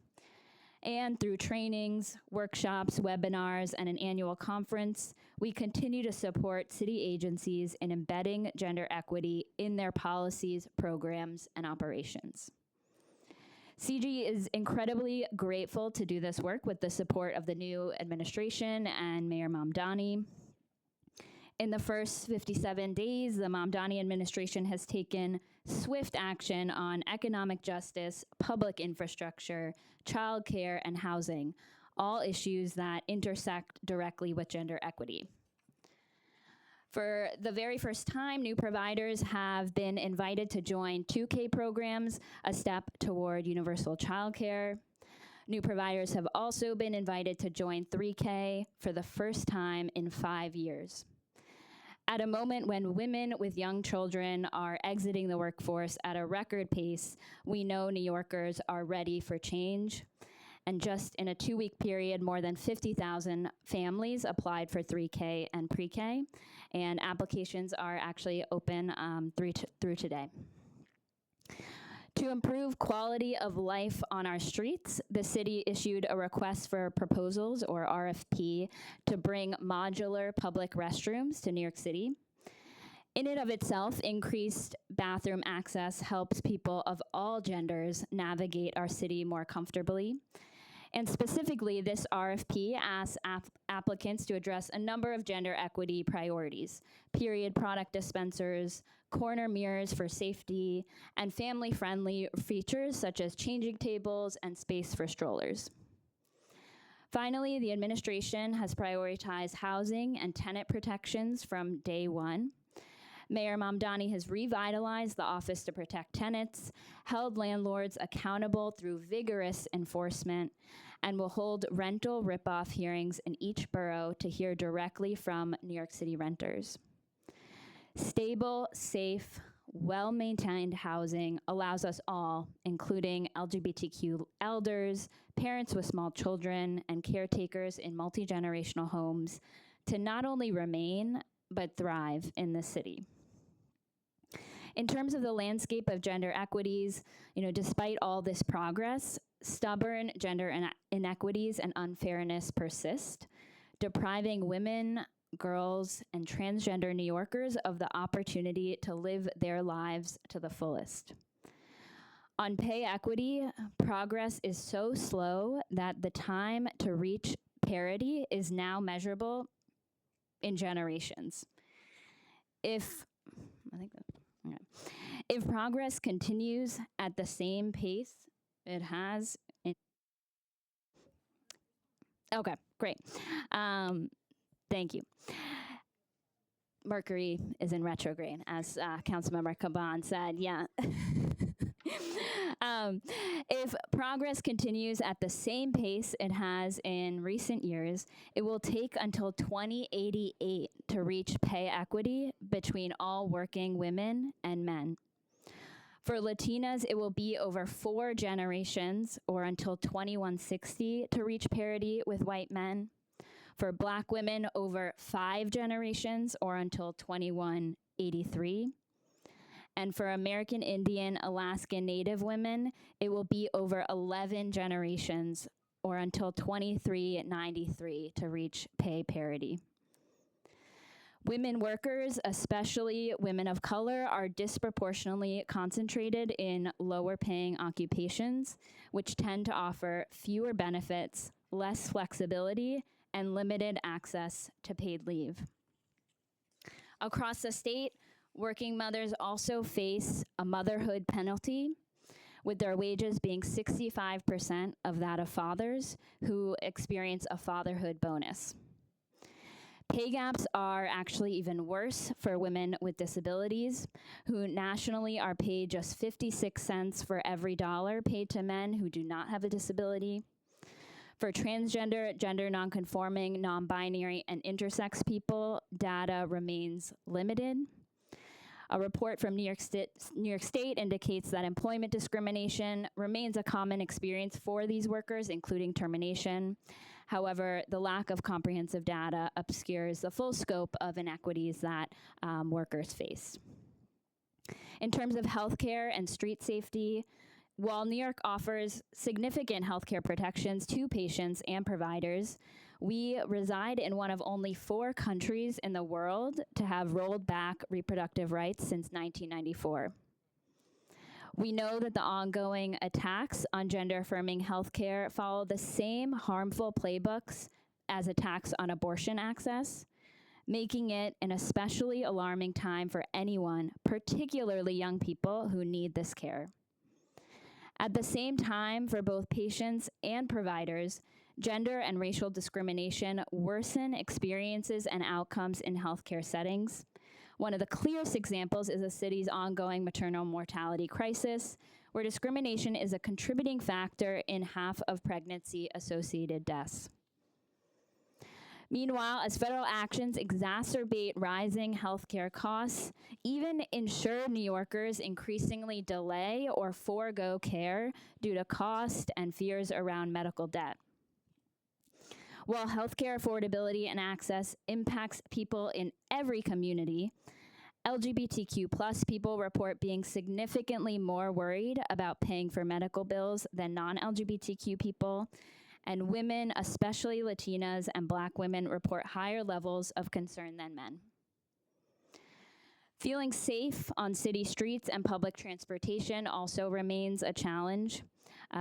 And through trainings, workshops, webinars, and an annual conference, we continue to support city agencies in embedding gender equity in their policies, programs, and operations. CG is incredibly grateful to do this work with the support of the new administration and Mayor Mamdani. In the first 57 days, the Mamdani administration has taken swift action on economic justice, public infrastructure, childcare, and housing, all issues that intersect directly with gender equity. For the very first time, new providers have been invited to join 2K programs, a step toward universal childcare. New providers have also been invited to join 3K for the first time in 5 years. At a moment when women with young children are exiting the workforce at a record pace, we know New Yorkers are ready for change. And just in a 2-week period, more than 50,000 families applied for 3K and pre-K, and applications are actually open through today. To improve quality of life on our streets, the city issued a request for proposals, or RFP, to bring modular public restrooms to New York City. In and of itself, increased bathroom access helps people of all genders navigate our city more comfortably. And specifically, this RFP asks applicants to address a number of gender equity priorities: period product dispensers, corner mirrors for safety, and family-friendly features such as changing tables and space for strollers. Finally, the administration has prioritized housing and tenant protections from day one. Mayor Mamdani has revitalized the Office to Protect Tenants, held landlords accountable through vigorous enforcement, and will hold rental ripoff hearings in each borough to hear directly from New York City renters. Stable, safe, well-maintained housing allows us all, including LGBTQ elders, parents with small children, and caretakers in multi-generational homes, to not only remain, but thrive in the city. In terms of the landscape of gender equities, despite all this progress, stubborn gender inequities and unfairness persist, depriving women, girls, and transgender New Yorkers of the opportunity to live their lives to the fullest. On pay equity, progress is so slow that the time to reach parity is now measurable in generations. If progress continues at the same pace it has okay, great. Thank you. Mercury is in retrograde, as Councilmember Caban said. Yeah. If progress continues at the same pace it has in recent years, it will take until 2088 to reach pay equity between all working women and men. For Latinas, it will be over 4 generations, or until 2160, to reach parity with white men. For Black women, over 5 generations, or until 2183. And for American Indian, Alaskan Native women, it will be over 11 generations, or until 2393, to reach pay parity. Women workers, especially women of color, are disproportionately concentrated in lower paying occupations, which tend to offer fewer benefits, less flexibility, and limited access to paid leave. Across the state, working mothers also face a motherhood penalty, with their wages being 65% of that of fathers who experience a fatherhood bonus. Pay gaps are actually even worse for women with disabilities, who nationally are paid just 56 cents for every dollar paid to men who do not have a disability. For transgender, gender nonconforming, non-binary, and intersex people, data remains limited. A report from New York State indicates that employment discrimination remains a common experience for these workers, including termination. However, the lack of comprehensive data obscures the full scope of inequities that workers face. In terms of healthcare and street safety, while New York offers significant healthcare protections to patients and providers, we reside in one of only 4 countries in the world to have rolled back reproductive rights since 1994. We know that the ongoing attacks on gender-affirming healthcare follow the same harmful playbooks as attacks on abortion access, making it an especially alarming time for anyone, particularly young people, who need this care. At the same time, for both patients and providers, gender and racial discrimination worsen experiences and outcomes in healthcare settings. One of the clearest examples is the city's ongoing maternal mortality crisis, where discrimination is a contributing factor in half of pregnancy-associated deaths. Meanwhile, as federal actions exacerbate rising healthcare costs, even insured New Yorkers increasingly delay or forego care due to cost and fears around medical debt. While healthcare affordability and access impacts people in every community, LGBTQ+ people report being significantly more worried about paying for medical bills than non-LGBTQ people, and women, especially Latinas and Black women, report higher levels of concern than men. Feeling safe on city streets and public transportation also remains a challenge.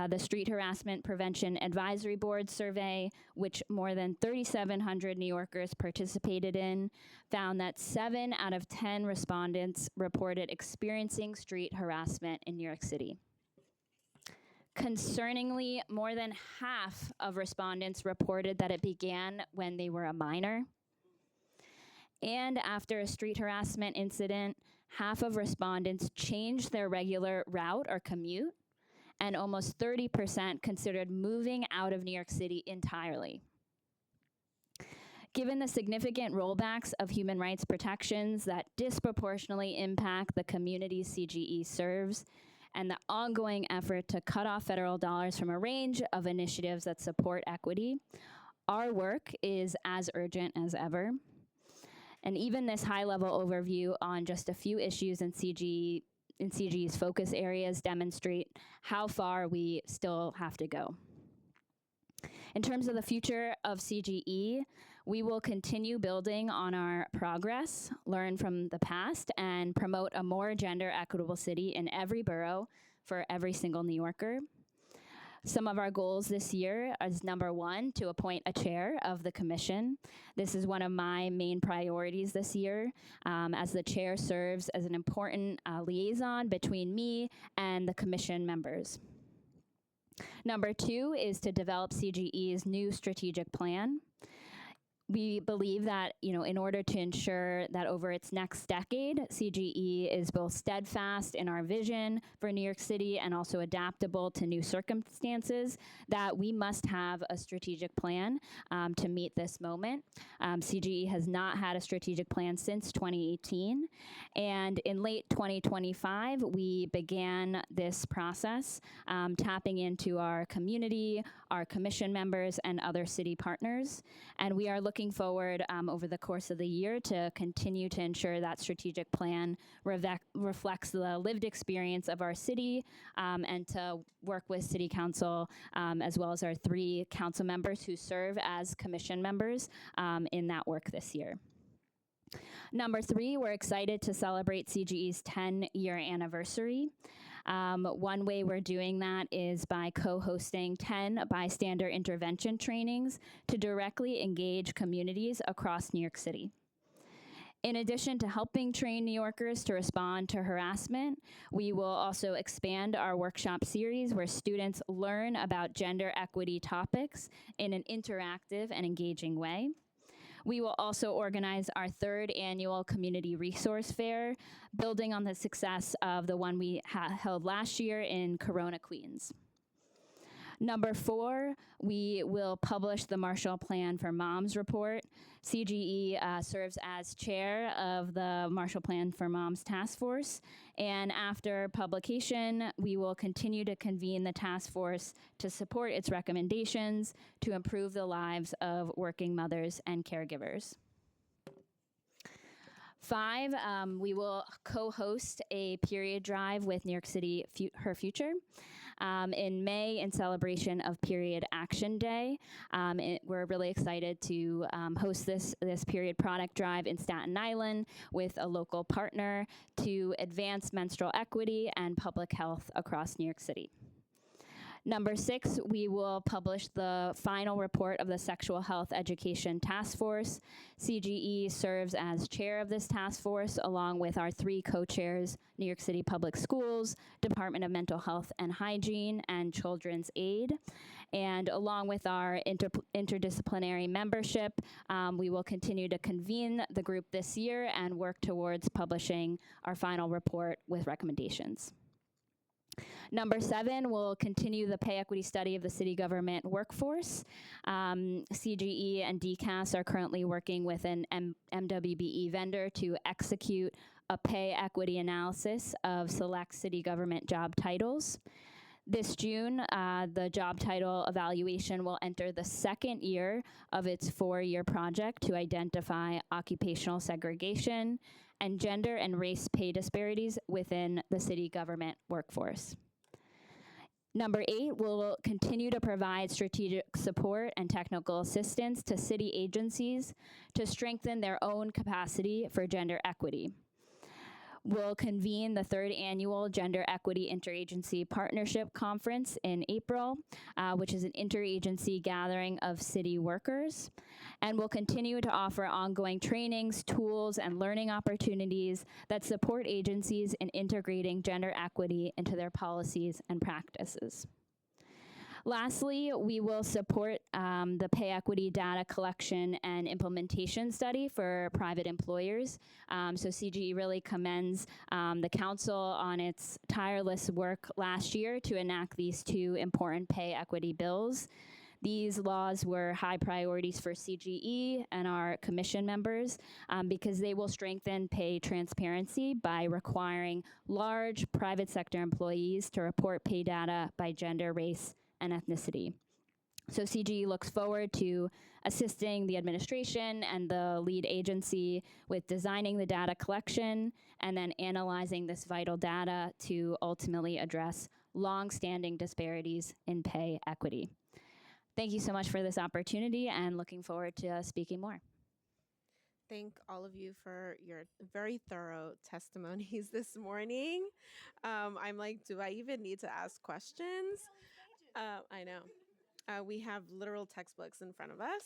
The Street Harassment Prevention Advisory Board survey, which more than 3,700 New Yorkers participated in, found that 7 out of 10 respondents reported experiencing street harassment in New York City. Concerningly, more than half of respondents reported that it began when they were a minor. And after a street harassment incident, half of respondents changed their regular route or commute, and almost 30% considered moving out of New York City entirely. Given the significant rollbacks of human rights protections that disproportionately impact the communities CGE serves, and the ongoing effort to cut off federal dollars from a range of initiatives that support equity, our work is as urgent as ever. And even this high-level overview on just a few issues in CGE's focus areas demonstrate how far we still have to go. In terms of the future of CGE, we will continue building on our progress, learn from the past, and promote a more gender equitable city in every borough for every single New Yorker. Some of our goals this year is, number 1, to appoint a chair of the commission. This is one of my main priorities this year, as the chair serves as an important liaison between me and the commission members. Number 2 is to develop CGE's new strategic plan. We believe that, in order to ensure that over its next decade, CGE is both steadfast in our vision for New York City and also adaptable to new circumstances, that we must have a strategic plan to meet this moment. CGE has not had a strategic plan since 2018, and in late 2025, we began this process, tapping into our community, our commission members, and other city partners, and we are looking forward over the course of the year to continue to ensure that strategic plan reflects the lived experience of our city, and to work with City Council as well as our 3 council members who serve as commission members in that work this year. Number 3, we're excited to celebrate CGE's 10-year anniversary. One way we're doing that is by co-hosting 10 bystander intervention trainings to directly engage communities across New York City. In addition to helping train New Yorkers to respond to harassment, we will also expand our workshop series where students learn about gender equity topics in an interactive and engaging way. We will also organize our third annual community resource fair, building on the success of the one we held last year in Corona, Queens. Number 4, we will publish the Marshall Plan for Moms report. CGE serves as chair of the Marshall Plan for Moms Task Force. And after publication, we will continue to convene the task force to support its recommendations to improve the lives of working mothers and caregivers. 5, we will co-host a period drive with New York City Her Future. In May, in celebration of Period Action Day. We're really excited to host this period product drive in Staten Island with a local partner to advance menstrual equity and public health across New York City. Number 6, we will publish the final report of the Sexual Health Education Task Force. CGE serves as chair of this task force, along with our 3 co-chairs, New York City Public Schools, Department of Mental Health and Hygiene, and Children's Aid. And along with our interdisciplinary membership, we will continue to convene the group this year and work towards publishing our final report with recommendations. Number 7, we'll continue the pay equity study of the city government workforce. CGE and DCAS are currently working with an MWBE vendor to execute a pay equity analysis of select city government job titles. This June, the job title evaluation will enter the second year of its 4-year project to identify occupational segregation and gender and race pay disparities within the city government workforce. Number 8, we'll continue to provide strategic support and technical assistance to city agencies to strengthen their own capacity for gender equity. We'll convene the 3rd annual Gender Equity Interagency Partnership Conference in April, which is an interagency gathering of city workers. And we'll continue to offer ongoing trainings, tools, and learning opportunities that support agencies in integrating gender equity into their policies and practices. Lastly, we will support the pay equity data collection and implementation study for private employers. So CGE really commends the council on its tireless work last year to enact these 2 important pay equity bills. These laws were high priorities for CGE and our commission members because they will strengthen pay transparency by requiring large private sector employees to report pay data by gender, race, and ethnicity. So CGE looks forward to assisting the administration and the lead agency with designing the data collection and then analyzing this vital data to ultimately address long-standing disparities in pay equity. Thank you so much for this opportunity and looking forward to speaking more. Thank all of you for your very thorough testimonies this morning. I'm like, do I even need to ask questions? I know. We have literal textbooks in front of us,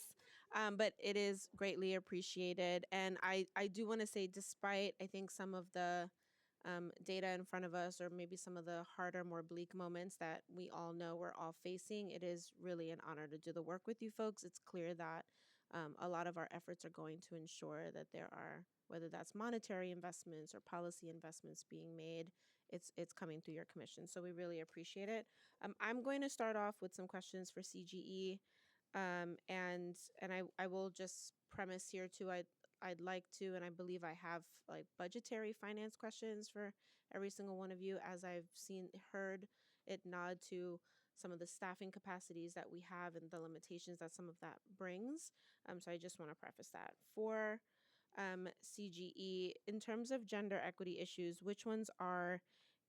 but it is greatly appreciated. And I do want to say, despite, I think, some of the data in front of us, or maybe some of the harder, more bleak moments that we all know we're all facing, it is really an honor to do the work with you folks. It's clear that a lot of our efforts are going to ensure that there are, whether that's monetary investments or policy investments being made, it's coming through your commission. So we really appreciate it. I'm going to start off with some questions for CGE, and I will just premise here too. I'd like to, and I believe I have, like, budgetary finance questions for every single one of you, as I've heard it nod to some of the staffing capacities that we have and the limitations that some of that brings. So I just want to preface that. For CGE, in terms of gender equity issues, which ones are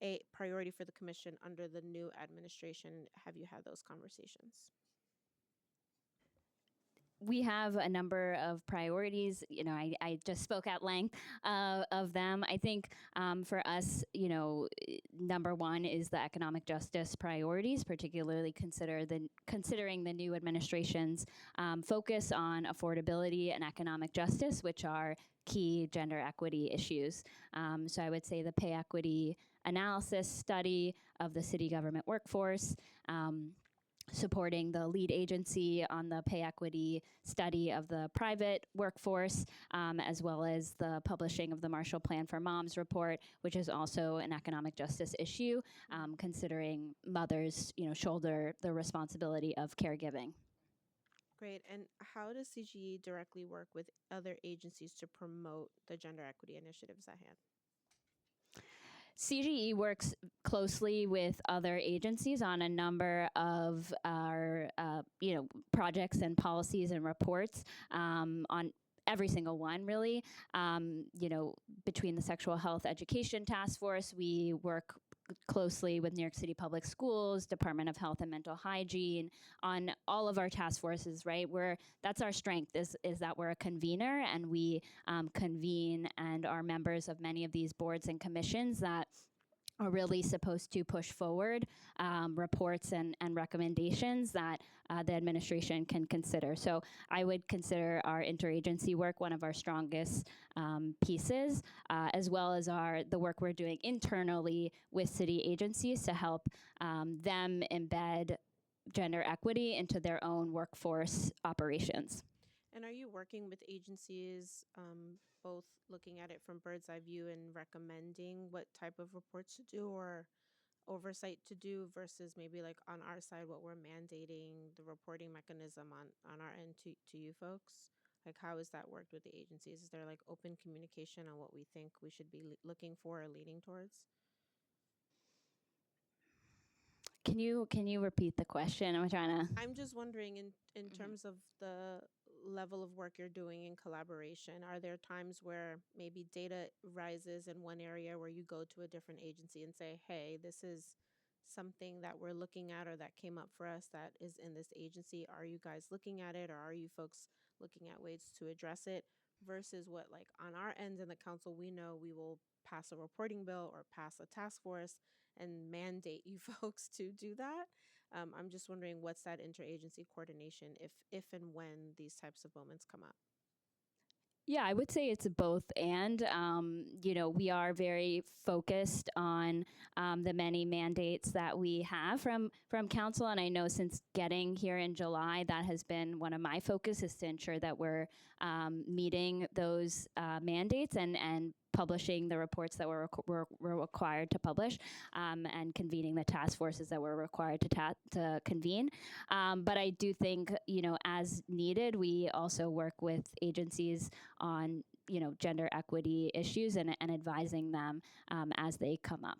a priority for the commission under the new administration? Have you had those conversations? we have a number of priorities. I just spoke at length of them. I think for us, number one is the economic justice priorities, particularly considering the new administration's focus on affordability and economic justice, which are key gender equity issues. So I would say the pay equity analysis study of the city government workforce. Supporting the lead agency on the pay equity study of the private workforce, as well as the publishing of the Marshall Plan for Moms report, which is also an economic justice issue, considering mothers, shoulder the responsibility of caregiving. Great. And how does CGE directly work with other agencies to promote the gender equity initiatives at hand? CGE works closely with other agencies on a number of our, projects and policies and reports on every single one, really. Between the Sexual Health Education Task Force, we work closely with New York City Public Schools, Department of Health and Mental Hygiene, on all of our task forces, right? That's our strength, is that we're a convener, and we convene and are members of many of these boards and commissions that are really supposed to push forward reports and recommendations that the administration can consider. So I would consider our interagency work one of our strongest pieces, as well as the work we're doing internally with city agencies to help them embed gender equity into their own workforce operations. And are you working with agencies, both looking at it from bird's eye view and recommending what type of reports to do or oversight to do, versus maybe like on our side what we're mandating the reporting mechanism on our end to you folks? Like, how is that worked with the agencies? Is there like open communication on what we think we should be looking for or leading towards? Can you repeat the question? I'm just wondering, in terms of the level of work you're doing in collaboration, are there times where maybe data rises in one area where you go to a different agency and say, hey, this is something that we're looking at or that came up for us that is in this agency? Are you guys looking at it, or are you folks looking at ways to address it? Versus what, like, on our end in the council, we know we will pass a reporting bill or pass a task force and mandate you folks to do that. I'm just wondering, what's that interagency coordination if and when these types of moments come up? Yeah, I would say it's both. And, we are very focused on the many mandates that we have from council. And I know since getting here in July, that has been one of my focuses, to ensure that we're meeting those mandates and publishing the reports that we're required to publish, and convening the task forces that we're required to convene. But I do think, as needed, we also work with agencies on, gender equity issues and advising them as they come up.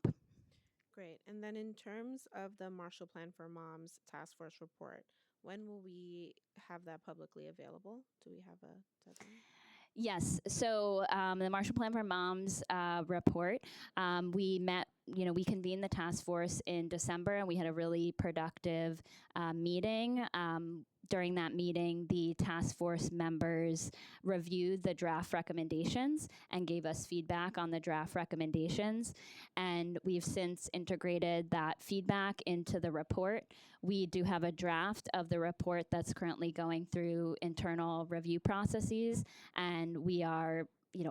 Great. And then in terms of the Marshall Plan for Moms task force report, when will we have that publicly available? Do we have a deadline? Yes. So the Marshall Plan for Moms report, we met, we convened the task force in December, and we had a really productive meeting. During that meeting, the task force members reviewed the draft recommendations and gave us feedback on the draft recommendations. And we've since integrated that feedback into the report. We do have a draft of the report that's currently going through internal review processes, and we are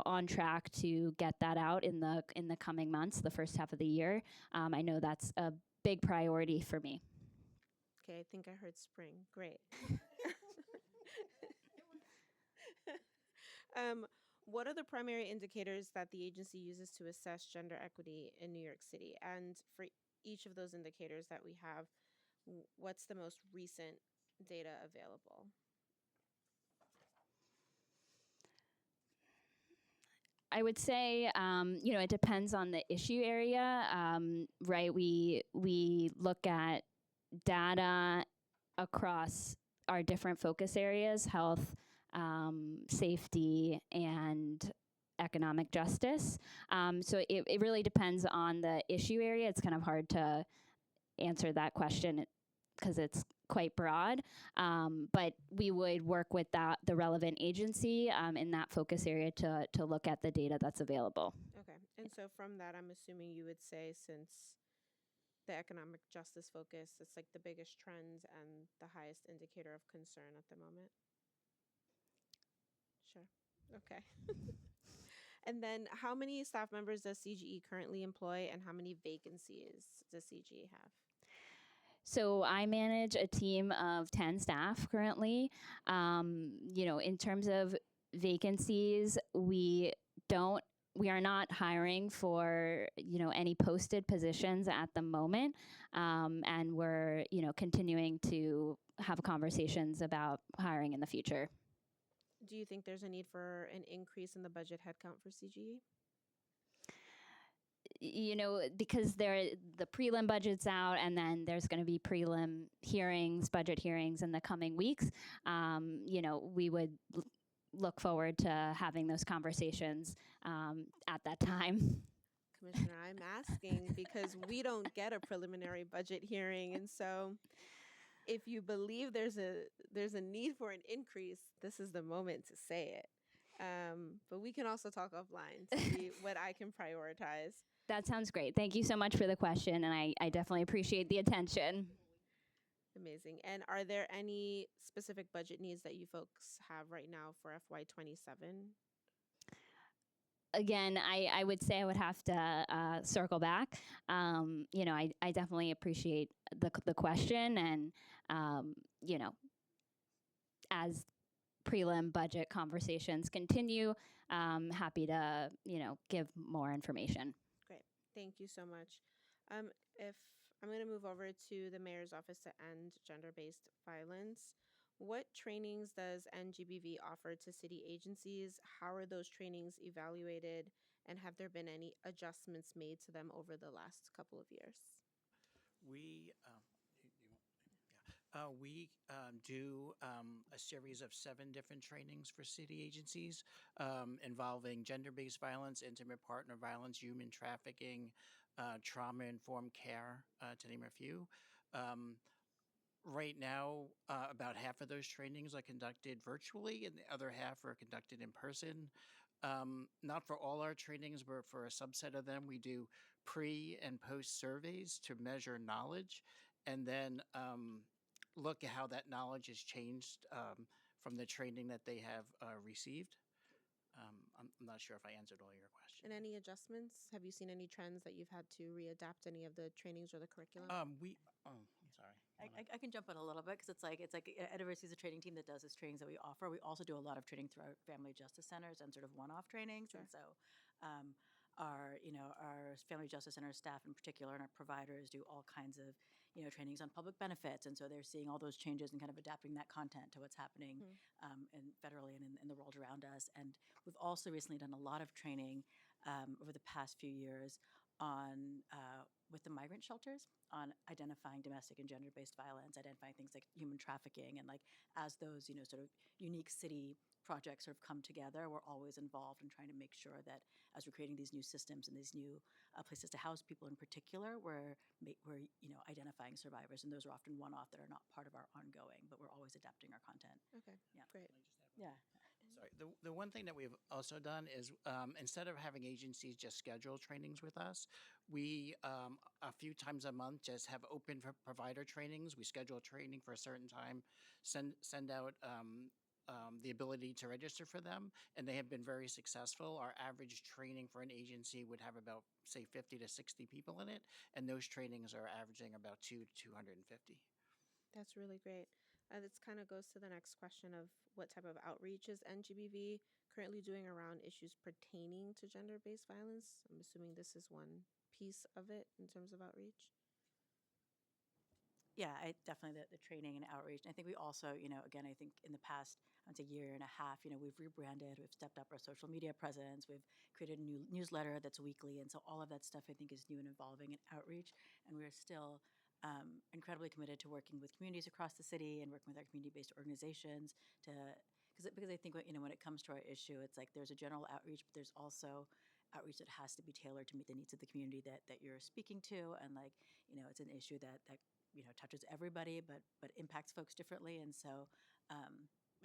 on track to get that out in the coming months, the first half of the year. I know that's a big priority for me. Okay, I think I heard spring. Great. What are the primary indicators that the agency uses to assess gender equity in New York City? And for each of those indicators that we have, what's the most recent data available? I would say, it depends on the issue area, right? We look at data across our different focus areas: health, safety, and economic justice. So it really depends on the issue area. It's kind of hard to answer that question because it's quite broad, but we would work with the relevant agency in that focus area to look at the data that's available. Okay. And so from that, I'm assuming you would say, since the economic justice focus, it's like the biggest trend and the highest indicator of concern at the moment. Sure. Okay. And then how many staff members does CGE currently employ, and how many vacancies does CGE have? So I manage a team of 10 staff currently. In terms of vacancies, we are not hiring for any posted positions at the moment, and we're continuing to have conversations about hiring in the future. Do you think there's a need for an increase in the budget headcount for CGE? Because the prelim budget's out, and then there's going to be prelim hearings, budget hearings in the coming weeks. We would look forward to having those conversations at that time. Commissioner, I'm asking because we don't get a preliminary budget hearing, and so if you believe there's a need for an increase, this is the moment to say it. But we can also talk offline to see what I can prioritize. That sounds great. Thank you so much for the question, and I definitely appreciate the attention. Amazing. And are there any specific budget needs that you folks have right now for FY27? Again, I would say I would have to circle back. I definitely appreciate the question, and as prelim budget conversations continue, happy to give more information. Great. Thank you so much. If I'm going to move over to the mayor's office to end gender-based violence. What trainings does NGBV offer to city agencies? How are those trainings evaluated? And have there been any adjustments made to them over the last couple of years? We do a series of 7 different trainings for city agencies involving gender-based violence, intimate partner violence, human trafficking, trauma-informed care, to name a few. Right now, about half of those trainings are conducted virtually, and the other half are conducted in person. Not for all our trainings, but for a subset of them, we do pre and post surveys to measure knowledge, and then look at how that knowledge has changed from the training that they have received. I'm not sure if I answered all your questions. And any adjustments? Have you seen any trends that you've had to readapt any of the trainings or the curriculum? I'm sorry. I can jump in a little bit because it's like University is a training team that does this trainings that we offer. We also do a lot of training through our family justice centers and sort of one-off trainings. Sure. And so our family justice center staff in particular and our providers do all kinds of trainings on public benefits, and so they're seeing all those changes and kind of adapting that content to what's happening federally and in the world around us. And we've also recently done a lot of training over the past few years on with the migrant shelters on identifying domestic and gender-based violence, identifying things like human trafficking, and like as those sort of unique city projects sort of come together, we're always involved in trying to make sure that as we're creating these new systems and these new places to house people in particular, we're identifying survivors, and those are often one-off that are not part of our ongoing, but we're always adapting our content. Okay, Yeah. great. Yeah. Sorry. The one thing that we've also done is instead of having agencies just schedule trainings with us, we a few times a month just have open for provider trainings. We schedule training for a certain time, send out the ability to register for them, and they have been very successful. Our average training for an agency would have about, say, 50 to 60 people in it, and those trainings are averaging about 250. That's really great. This kind of goes to the next question of what type of outreach is NGBV currently doing around issues pertaining to gender-based violence? I'm assuming this is one piece of it in terms of outreach. Yeah, definitely the training and outreach. And I think we also, again, I think in the past, I'd say year and a half, we've rebranded, we've stepped up our social media presence, we've created a new newsletter that's weekly. And so all of that stuff, I think, is new and evolving in outreach. And we're still incredibly committed to working with communities across the city and working with our community-based organizations because I think when it comes to our issue, it's like there's a general outreach, but there's also outreach that has to be tailored to meet the needs of the community that you're speaking to. And it's an issue that touches everybody, but impacts folks differently. And so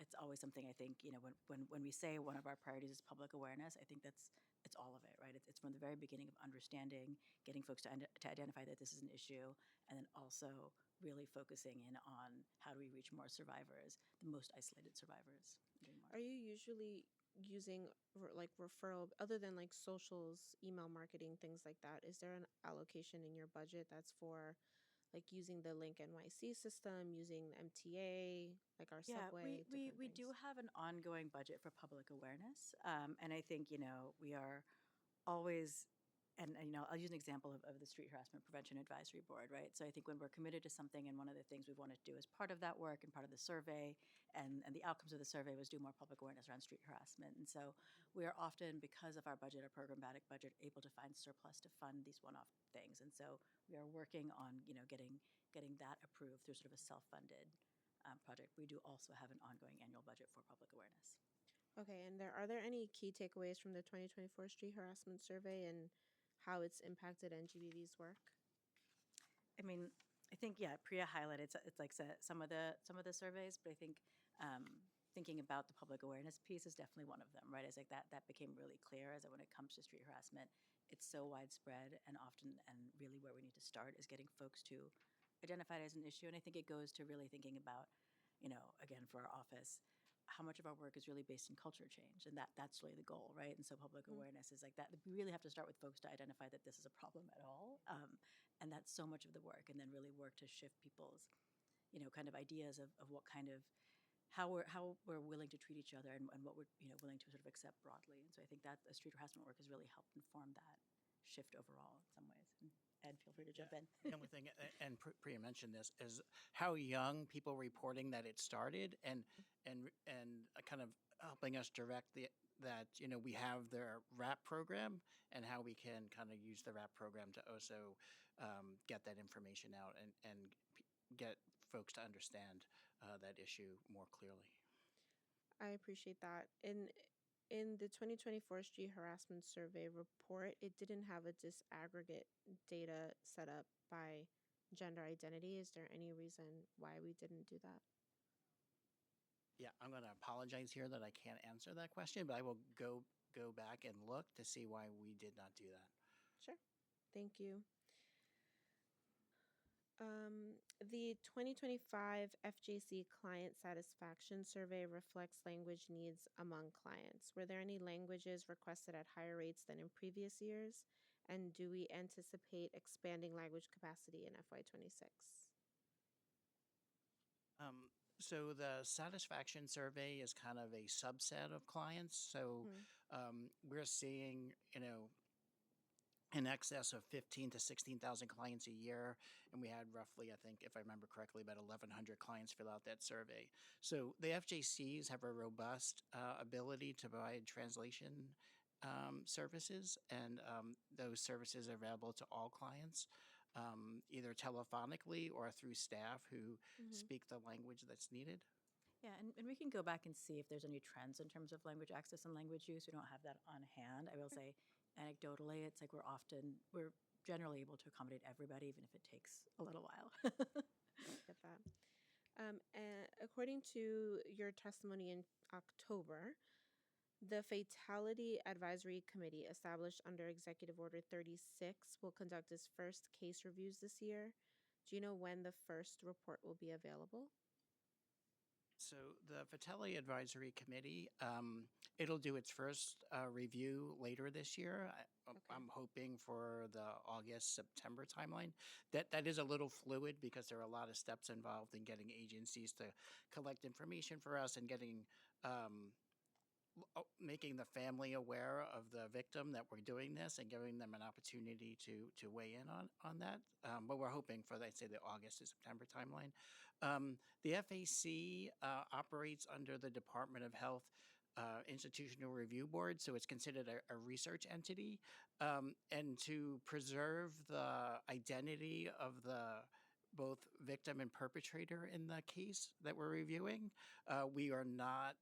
it's always something I think, when we say one of our priorities is public awareness, I think it's all of it, right? It's from the very beginning of understanding, getting folks to identify that this is an issue, and then also really focusing in on how do we reach more survivors, the most isolated survivors. Are you usually using like referral other than like socials, email marketing, things like that? Is there an allocation in your budget that's for like using the Link NYC system, using MTA, like our Yeah, subway? we do have an ongoing budget for public awareness. And I think, we are always, and I'll use an example of the Street Harassment Prevention Advisory Board, right? So I think when we're committed to something, and one of the things we wanted to do as part of that work and part of the survey, and the outcomes of the survey was do more public awareness around street harassment. And so we are often, because of our budget, our programmatic budget, able to find surplus to fund these one-off things. And so we are working on, getting that approved through sort of a self-funded project. We do also have an ongoing annual budget for public awareness. Okay, and are there any key takeaways from the 2024 Street Harassment Survey and how it's impacted NGBV's work? I mean, I think, yeah, Priya highlighted it's like some of the surveys, but I think thinking about the public awareness piece is definitely one of them, right? It's like that became really clear as that when it comes to street harassment, it's so widespread, and often, and really where we need to start is getting folks to identify it as an issue. And I think it goes to really thinking about, again, for our office, how much of our work is really based in culture change, and that's really the goal, right? And so public awareness is like that. We really have to start with folks to identify that this is a problem at all, and that's so much of the work. And then really work to shift people's, kind of ideas of what kind of how we're willing to treat each other, and what we're willing to sort of accept broadly. And so I think that the street harassment work has really helped inform that shift overall in some ways. And Ed, feel free to jump in. The only thing, and Priya mentioned this, is how young people reporting that it started, and kind of helping us direct that we have their RAP program, and how we can kind of use the RAP program to also get that information out, and get folks to understand that issue more clearly. I appreciate that. In the 2024 Street Harassment Survey report, it didn't have a disaggregate data set up by gender identity. Is there any reason why we didn't do that? Yeah, I'm going to apologize here that I can't answer that question, but I will go back and look to see why we did not do that. Sure. Thank you. The 2025 FJC Client Satisfaction Survey reflects language needs among clients. Were there any languages requested at higher rates than in previous years? And do we anticipate expanding language capacity in FY26? So the satisfaction survey is kind of a subset of clients. So we're seeing, in excess of 15 to 16,000 clients a year. And we had roughly, I think, if I remember correctly, about 1,100 clients fill out that survey. So the FJCs have a robust ability to provide translation services, and those services are available to all clients, either telephonically or through staff who speak the language that's needed. Yeah, and we can go back and see if there's any trends in terms of language access and language use. We don't have that on hand. I will say, anecdotally, it's like we're generally able to accommodate everybody, even if it takes a little while. Get that. And according to your testimony in October, the Fatality Advisory Committee, established under Executive Order 36, will conduct its first case reviews this year. Do you know when the first report will be available? So the Fatality Advisory Committee, it'll do its first review later this year. I'm hoping for the August-September timeline. That is a little fluid because there are a lot of steps involved in getting agencies to collect information for us, and getting making the family aware of the victim that we're doing this, and giving them an opportunity to weigh in on that. But we're hoping for, I'd say, the August to September timeline. The FAC operates under the Department of Health Institutional Review Board, so it's considered a research entity. And to preserve the identity of the both victim and perpetrator in the case that we're reviewing, we are not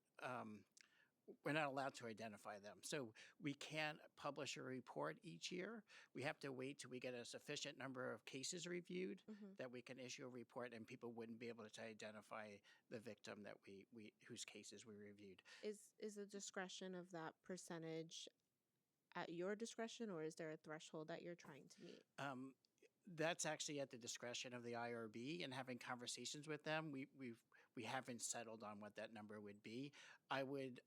we're not allowed to identify them. So we can't publish a report each year. We have to wait till we get a sufficient number of cases reviewed that we can issue a report, and people wouldn't be able to identify the victim that we whose cases we reviewed. Is the discretion of that percentage at your discretion, or is there a threshold that you're trying to meet? That's actually at the discretion of the IRB, and having conversations with them, we haven't settled on what that number would be. I would,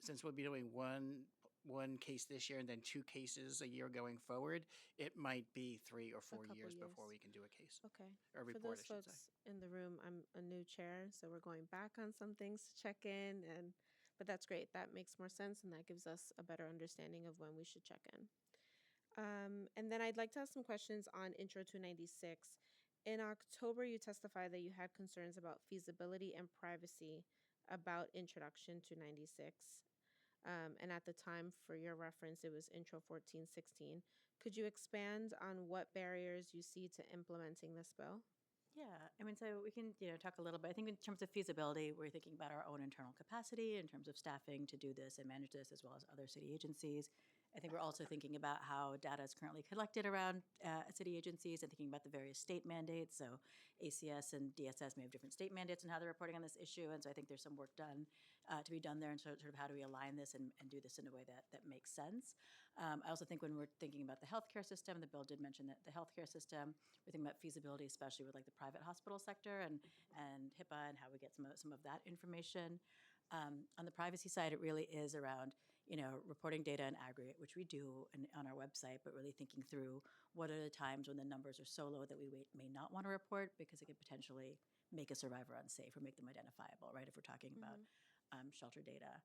since we'll be doing one case this year and then 2 cases a year going forward, it might be 3 or 4 couple years before years. we can do a case Okay. or a For report, those I should say. folks in the room, I'm a new chair, so we're going back on some things to check in, but that's great. That makes more sense, and that gives us a better understanding of when we should check in. And then I'd like to ask some questions on Intro to Nycc. In October, you testified that you had concerns about feasibility and privacy about introduction to Nycc. And at the time, for your reference, it was Intro 1416. Could you expand on what barriers you see to implementing this bill? Yeah, I mean, so we can, talk a little bit. I think in terms of feasibility, we're thinking about our own internal capacity in terms of staffing to do this and manage this, as well as other city agencies. I think we're also thinking about how data is currently collected around city agencies and thinking about the various state mandates. So ACS and DSS may have different state mandates and how they're reporting on this issue. And so I think there's some work done to be done there, and sort of how do we align this and do this in a way that makes sense. I also think when we're thinking about the healthcare system, the bill did mention that the healthcare system, we're thinking about feasibility, especially with like the private hospital sector and HIPAA and how we get some of that information. On the privacy side, it really is around reporting data in aggregate, which we do on our website, but really thinking through what are the times when the numbers are so low that we may not want to report because it could potentially make a survivor unsafe or make them identifiable, right? If we're talking about shelter data.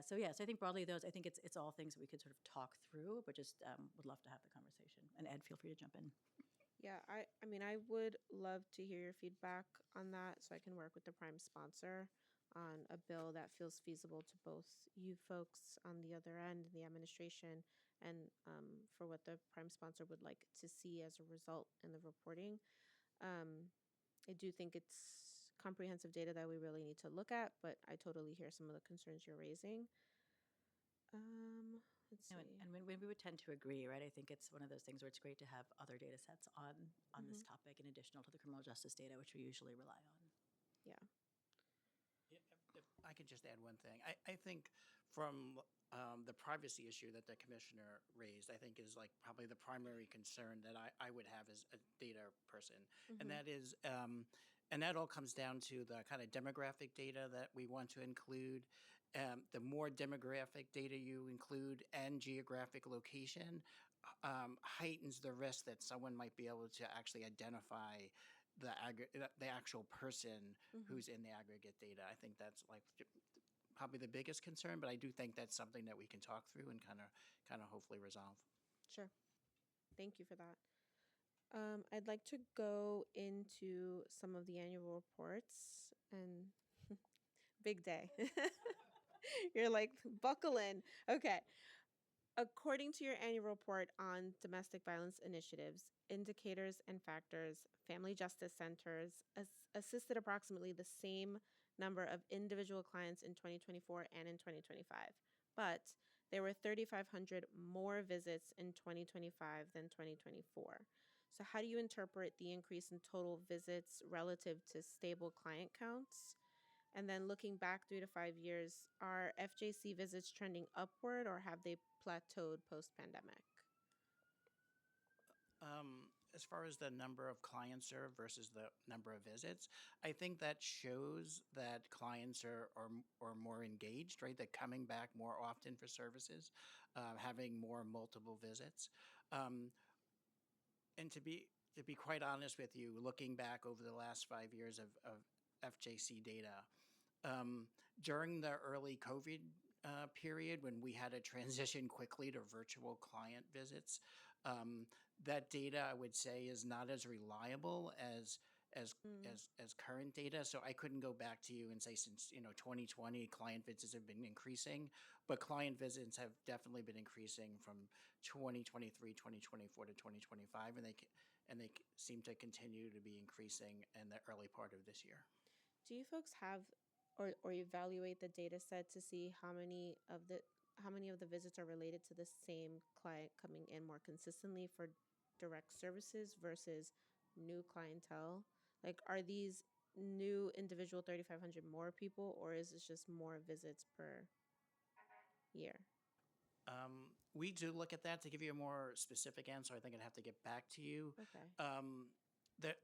So I think broadly I think it's all things that we could sort of talk through, but just would love to have the conversation. And Ed, feel free to jump in. Yeah, I mean, I would love to hear your feedback on that so I can work with the prime sponsor on a bill that feels feasible to both you folks on the other end, the administration, and for what the prime sponsor would like to see as a result in the reporting. I do think it's comprehensive data that we really need to look at, but I totally hear some of the concerns you're raising. Let's see. And when we would tend to agree, right? I think it's one of those things where it's great to have other data sets on this topic in addition to the criminal justice data, which we usually rely on. Yeah. If I could just add one thing. I think from the privacy issue that the commissioner raised, I think is like probably the primary concern that I would have as a data person. And that is, and that all comes down to the kind of demographic data that we want to include. The more demographic data you include and geographic location heightens the risk that someone might be able to actually identify the actual person who's in the aggregate data. I think that's like probably the biggest concern, but I do think that's something that we can talk through and kind of hopefully resolve. Sure. Thank you for that. I'd like to go into some of the annual reports and big day. You're like, buckle in. Okay. According to your annual report on domestic violence initiatives, indicators and factors, family justice centers assisted approximately the same number of individual clients in 2024 and in 2025. But there were 3,500 more visits in 2025 than 2024. So how do you interpret the increase in total visits relative to stable client counts? And then looking back 3 to 5 years, are FJC visits trending upward or have they plateaued post-pandemic? As far as the number of clients served versus the number of visits, I think that shows that clients are more engaged, right? They're coming back more often for services, having more multiple visits. And to be quite honest with you, looking back over the last 5 years of FJC data, during the early COVID period when we had to transition quickly to virtual client visits, that data I would say is not as reliable as current data. So I couldn't go back to you and say since 2020 client visits have been increasing, but client visits have definitely been increasing from 2023, 2024 to 2025, and they seem to continue to be increasing in the early part of this year. Do you folks have or evaluate the data set to see how many of the visits are related to the same client coming in more consistently for direct services versus new clientele? Like, are these new individual 3,500 more people, or is it just more visits per year? We do look at that. To give you a more specific answer, I think I'd have to get back to you. Okay.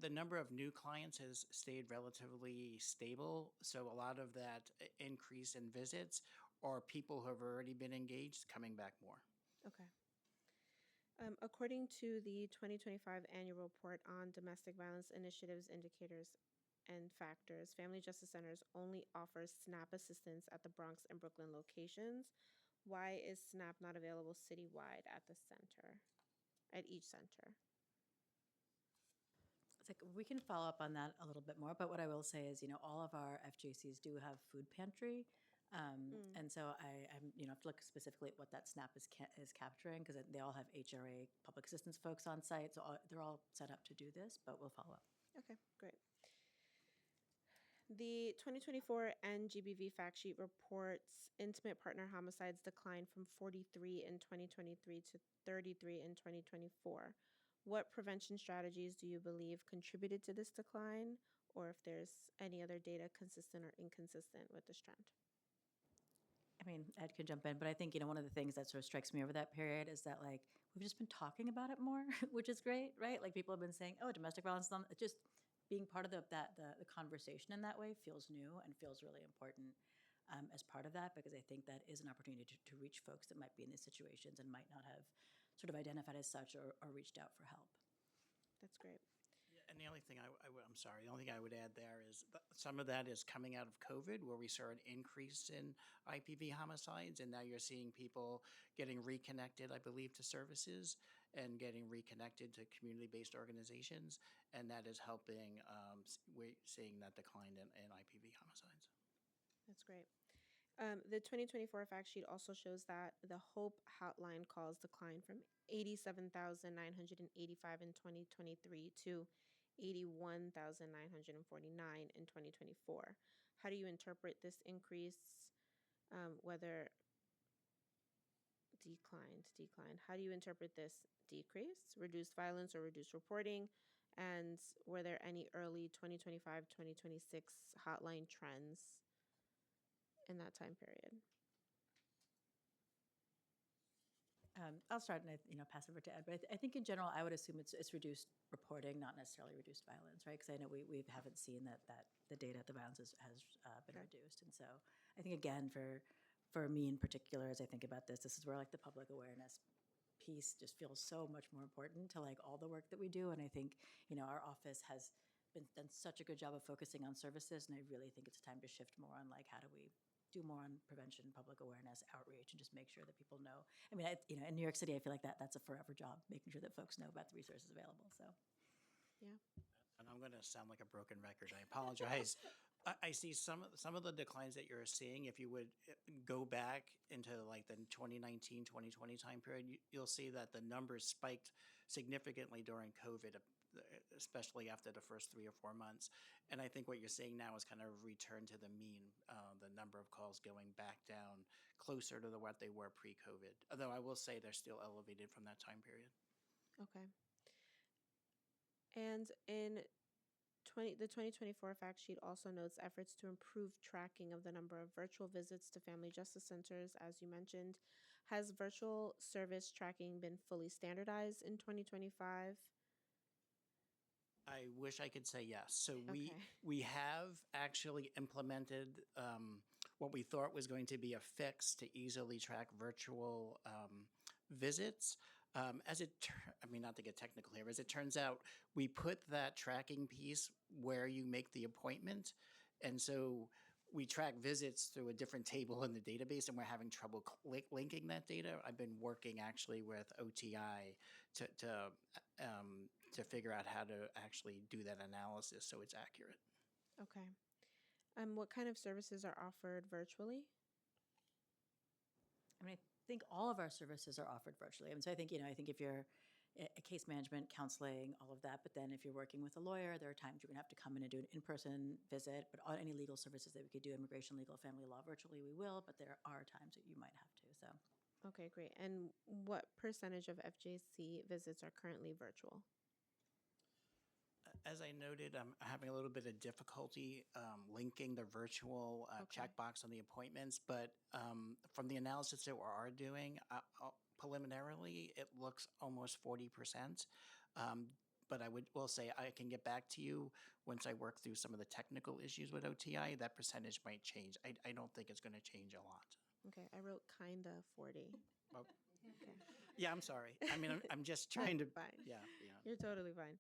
The number of new clients has stayed relatively stable. So a lot of that increase in visits are people who have already been engaged coming back more. Okay. According to the 2025 annual report on domestic violence initiatives, indicators, and factors, Family Justice Centers only offers SNAP assistance at the Bronx and Brooklyn locations. Why is SNAP not available citywide at the center, at each center? It's like we can follow up on that a little bit more, but what I will say is, all of our FJCs do have food pantry. And so I'm, have to look specifically at what that SNAP is capturing, because they all have HRA public assistance folks on site. So they're all set up to do this, but we'll follow up. Okay, great. The 2024 NGBV fact sheet reports intimate partner homicides declined from 43 in 2023 to 33 in 2024. What prevention strategies do you believe contributed to this decline, or if there's any other data consistent or inconsistent with this trend? I mean, Ed can jump in, but I think, one of the things that sort of strikes me over that period is that, like, we've just been talking about it more, which is great, right? Like, people have been saying, oh, domestic violence is on, just being part of the conversation in that way feels new and feels really important as part of that, because I think that is an opportunity to reach folks that might be in these situations and might not have sort of identified as such or reached out for help. That's great. And the only thing I'm sorry, the only thing I would add there is some of that is coming out of COVID, where we saw an increase in IPV homicides, and now you're seeing people getting reconnected, I believe, to services and getting reconnected to community-based organizations, and that is helping. We're seeing that decline in IPV homicides. That's great. The 2024 fact sheet also shows that the HOPE hotline calls declined from 87,985 in 2023 to 81,949 in 2024. How do you interpret this increase, whether declined? How do you interpret this decrease, reduced violence, or reduced reporting? And were there any early 2025, 2026 hotline trends in that time period? I'll start and pass over to Ed, but I think in general, I would assume it's reduced reporting, not necessarily reduced violence, right? Because I know we haven't seen that the data, the violence has been reduced, and so I think again for me in particular, as I think about this is where like the public awareness piece just feels so much more important to like all the work that we do, and I think our office has done such a good job of focusing on services, and I really think it's time to shift more on like how do we do more on prevention, public awareness, outreach, and just make sure that people know. I mean, in New York City, I feel like that's a forever job, making sure that folks know about the resources available. So, yeah. And I'm going to sound like a broken record. I apologize. I see some of the declines that you're seeing. If you would go back into like the 2019, 2020 time period, you'll see that the numbers spiked significantly during COVID, especially after the first 3 or 4 months. And I think what you're seeing now is kind of return to the mean, the number of calls going back down closer to what they were pre-COVID. Although I will say they're still elevated from that time period. Okay. And in the 2024 fact sheet also notes efforts to improve tracking of the number of virtual visits to family justice centers, as you mentioned. Has virtual service tracking been fully standardized in 2025? I wish I could say yes. So we have actually implemented what we thought was going to be a fix to easily track virtual visits. I mean, not to get technical here, as it turns out, we put that tracking piece where you make the appointment. And so we track visits through a different table in the database, and we're having trouble linking that data. I've been working actually with OTI to figure out how to actually do that analysis so it's accurate. Okay. What kind of services are offered virtually? I mean, I think all of our services are offered virtually. And so I think, I think if you're, case management, counseling, all of that. But then if you're working with a lawyer, there are times you're going to have to come in and do an in-person visit. But on any legal services that we could do, immigration, legal, family law, virtually, we will. But there are times that you might have to. So Okay, great. And what percentage of FJC visits are currently virtual? As I noted, I'm having a little bit of difficulty linking the virtual Okay. checkbox on the appointments, but from the analysis that we are doing, preliminarily, it looks almost 40%. But will say I can get back to you once I work through some of the technical issues with OTI. That percentage might change. I don't think it's going to change a lot. Okay, I wrote kinda 40. Well, Okay. yeah, I'm sorry. I mean, I'm just trying to. Fine. Yeah. You're totally fine.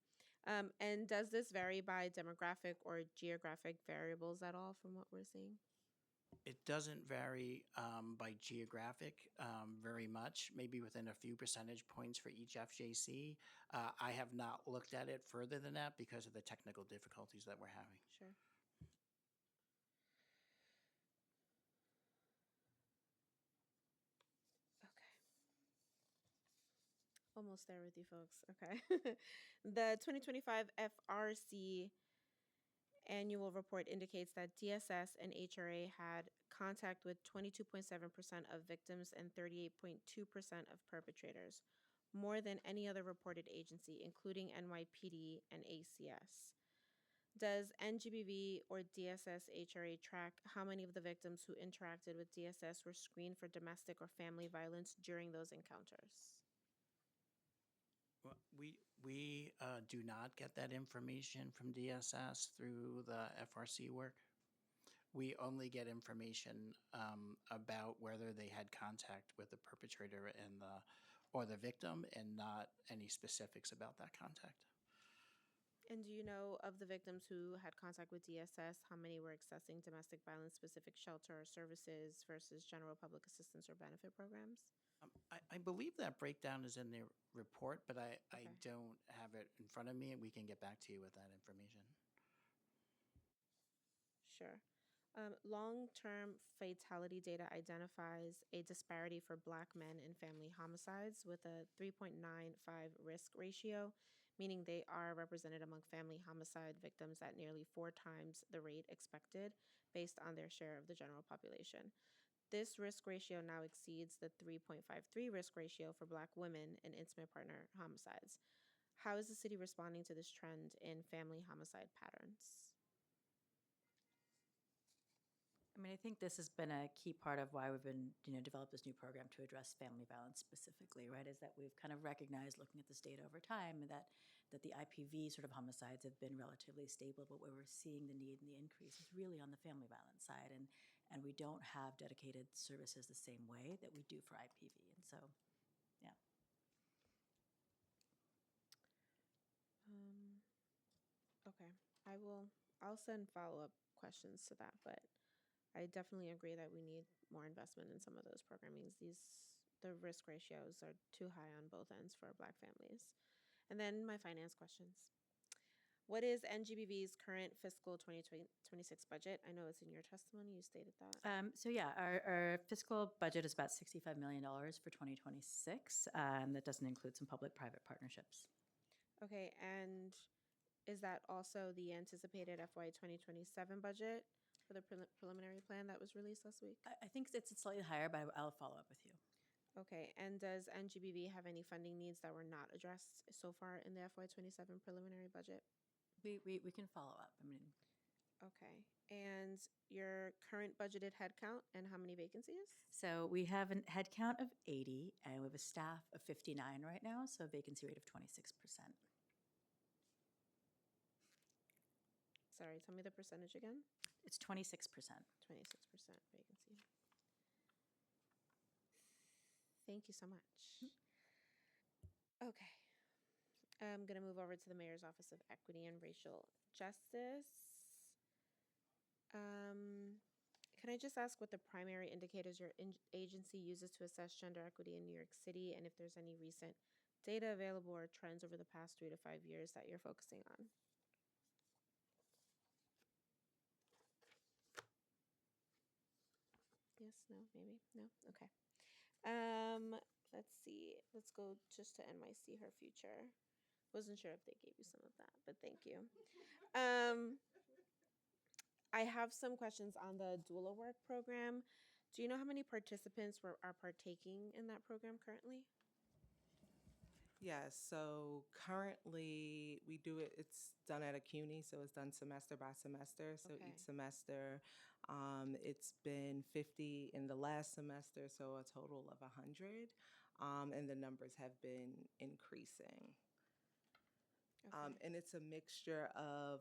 And does this vary by demographic or geographic variables at all from what we're seeing? It doesn't vary by geographic very much, maybe within a few percentage points for each FJC. I have not looked at it further than that because of the technical difficulties that we're having. Sure. Okay. Almost there with you folks. Okay. The 2025 FRC annual report indicates that DSS and HRA had contact with 22.7% of victims and 38.2% of perpetrators, more than any other reported agency, including NYPD and ACS. Does NGBV or DSS HRA track how many of the victims who interacted with DSS were screened for domestic or family violence during those encounters? Well, we do not get that information from DSS through the FRC work. We only get information about whether they had contact with the perpetrator or the victim, and not any specifics about that contact. And do you know of the victims who had contact with DSS, how many were accessing domestic violence specific shelter or services versus general public assistance or benefit programs? I believe that breakdown is in the report, but I Okay. don't have it in front of me, and we can get back to you with that information. Sure. Long-term fatality data identifies a disparity for Black men in family homicides with a 3.95 risk ratio, meaning they are represented among family homicide victims at nearly 4 times the rate expected based on their share of the general population. This risk ratio now exceeds the 3.53 risk ratio for Black women in intimate partner homicides. How is the city responding to this trend in family homicide patterns? I mean, I think this has been a key part of why we've been, developed this new program to address family violence specifically, right? Is that we've kind of recognized, looking at this data over time, that the IPV sort of homicides have been relatively stable, but where we're seeing the need and the increase is really on the family violence side, and we don't have dedicated services the same way that we do for IPV, and so, yeah. Okay, I'll send follow-up questions to that, but I definitely agree that we need more investment in some of those programmings. The risk ratios are too high on both ends for Black families. And then my finance questions. What is NGBV's current fiscal 2026 budget? I know it's in your testimony, you stated that. Our fiscal budget is about $65 million for 2026. That doesn't include some public-private partnerships. Okay, and is that also the anticipated FY 2027 budget for the preliminary plan that was released last week? I think it's slightly higher, but I'll follow up with you. Okay, and does NGBV have any funding needs that were not addressed so far in the FY 27 preliminary budget? We can follow up. I mean, Okay, and your current budgeted headcount and how many vacancies? so we have a head count of 80, and we have a staff of 59 right now, so a vacancy rate of 26%. Sorry, tell me the percentage again. It's 26%. 26% vacancy. Thank you so much. Okay. I'm going to move over to the Mayor's Office of Equity and Racial Justice. Can I just ask what the primary indicators your agency uses to assess gender equity in New York City, and if there's any recent data available or trends over the past 3 to 5 years that you're focusing on? Yes, no, maybe, no, okay. let's see. Let's go just to NYC Her Future. Wasn't sure if they gave you some of that, but thank you. I have some questions on the doula work program. Do you know how many participants are partaking in that program currently? Yes, so currently we do it, it's done at a CUNY, so it's done semester by semester. So Okay. each semester, it's been 50 in the last semester, so a total of 100. And the numbers have been increasing. Okay. And it's a mixture of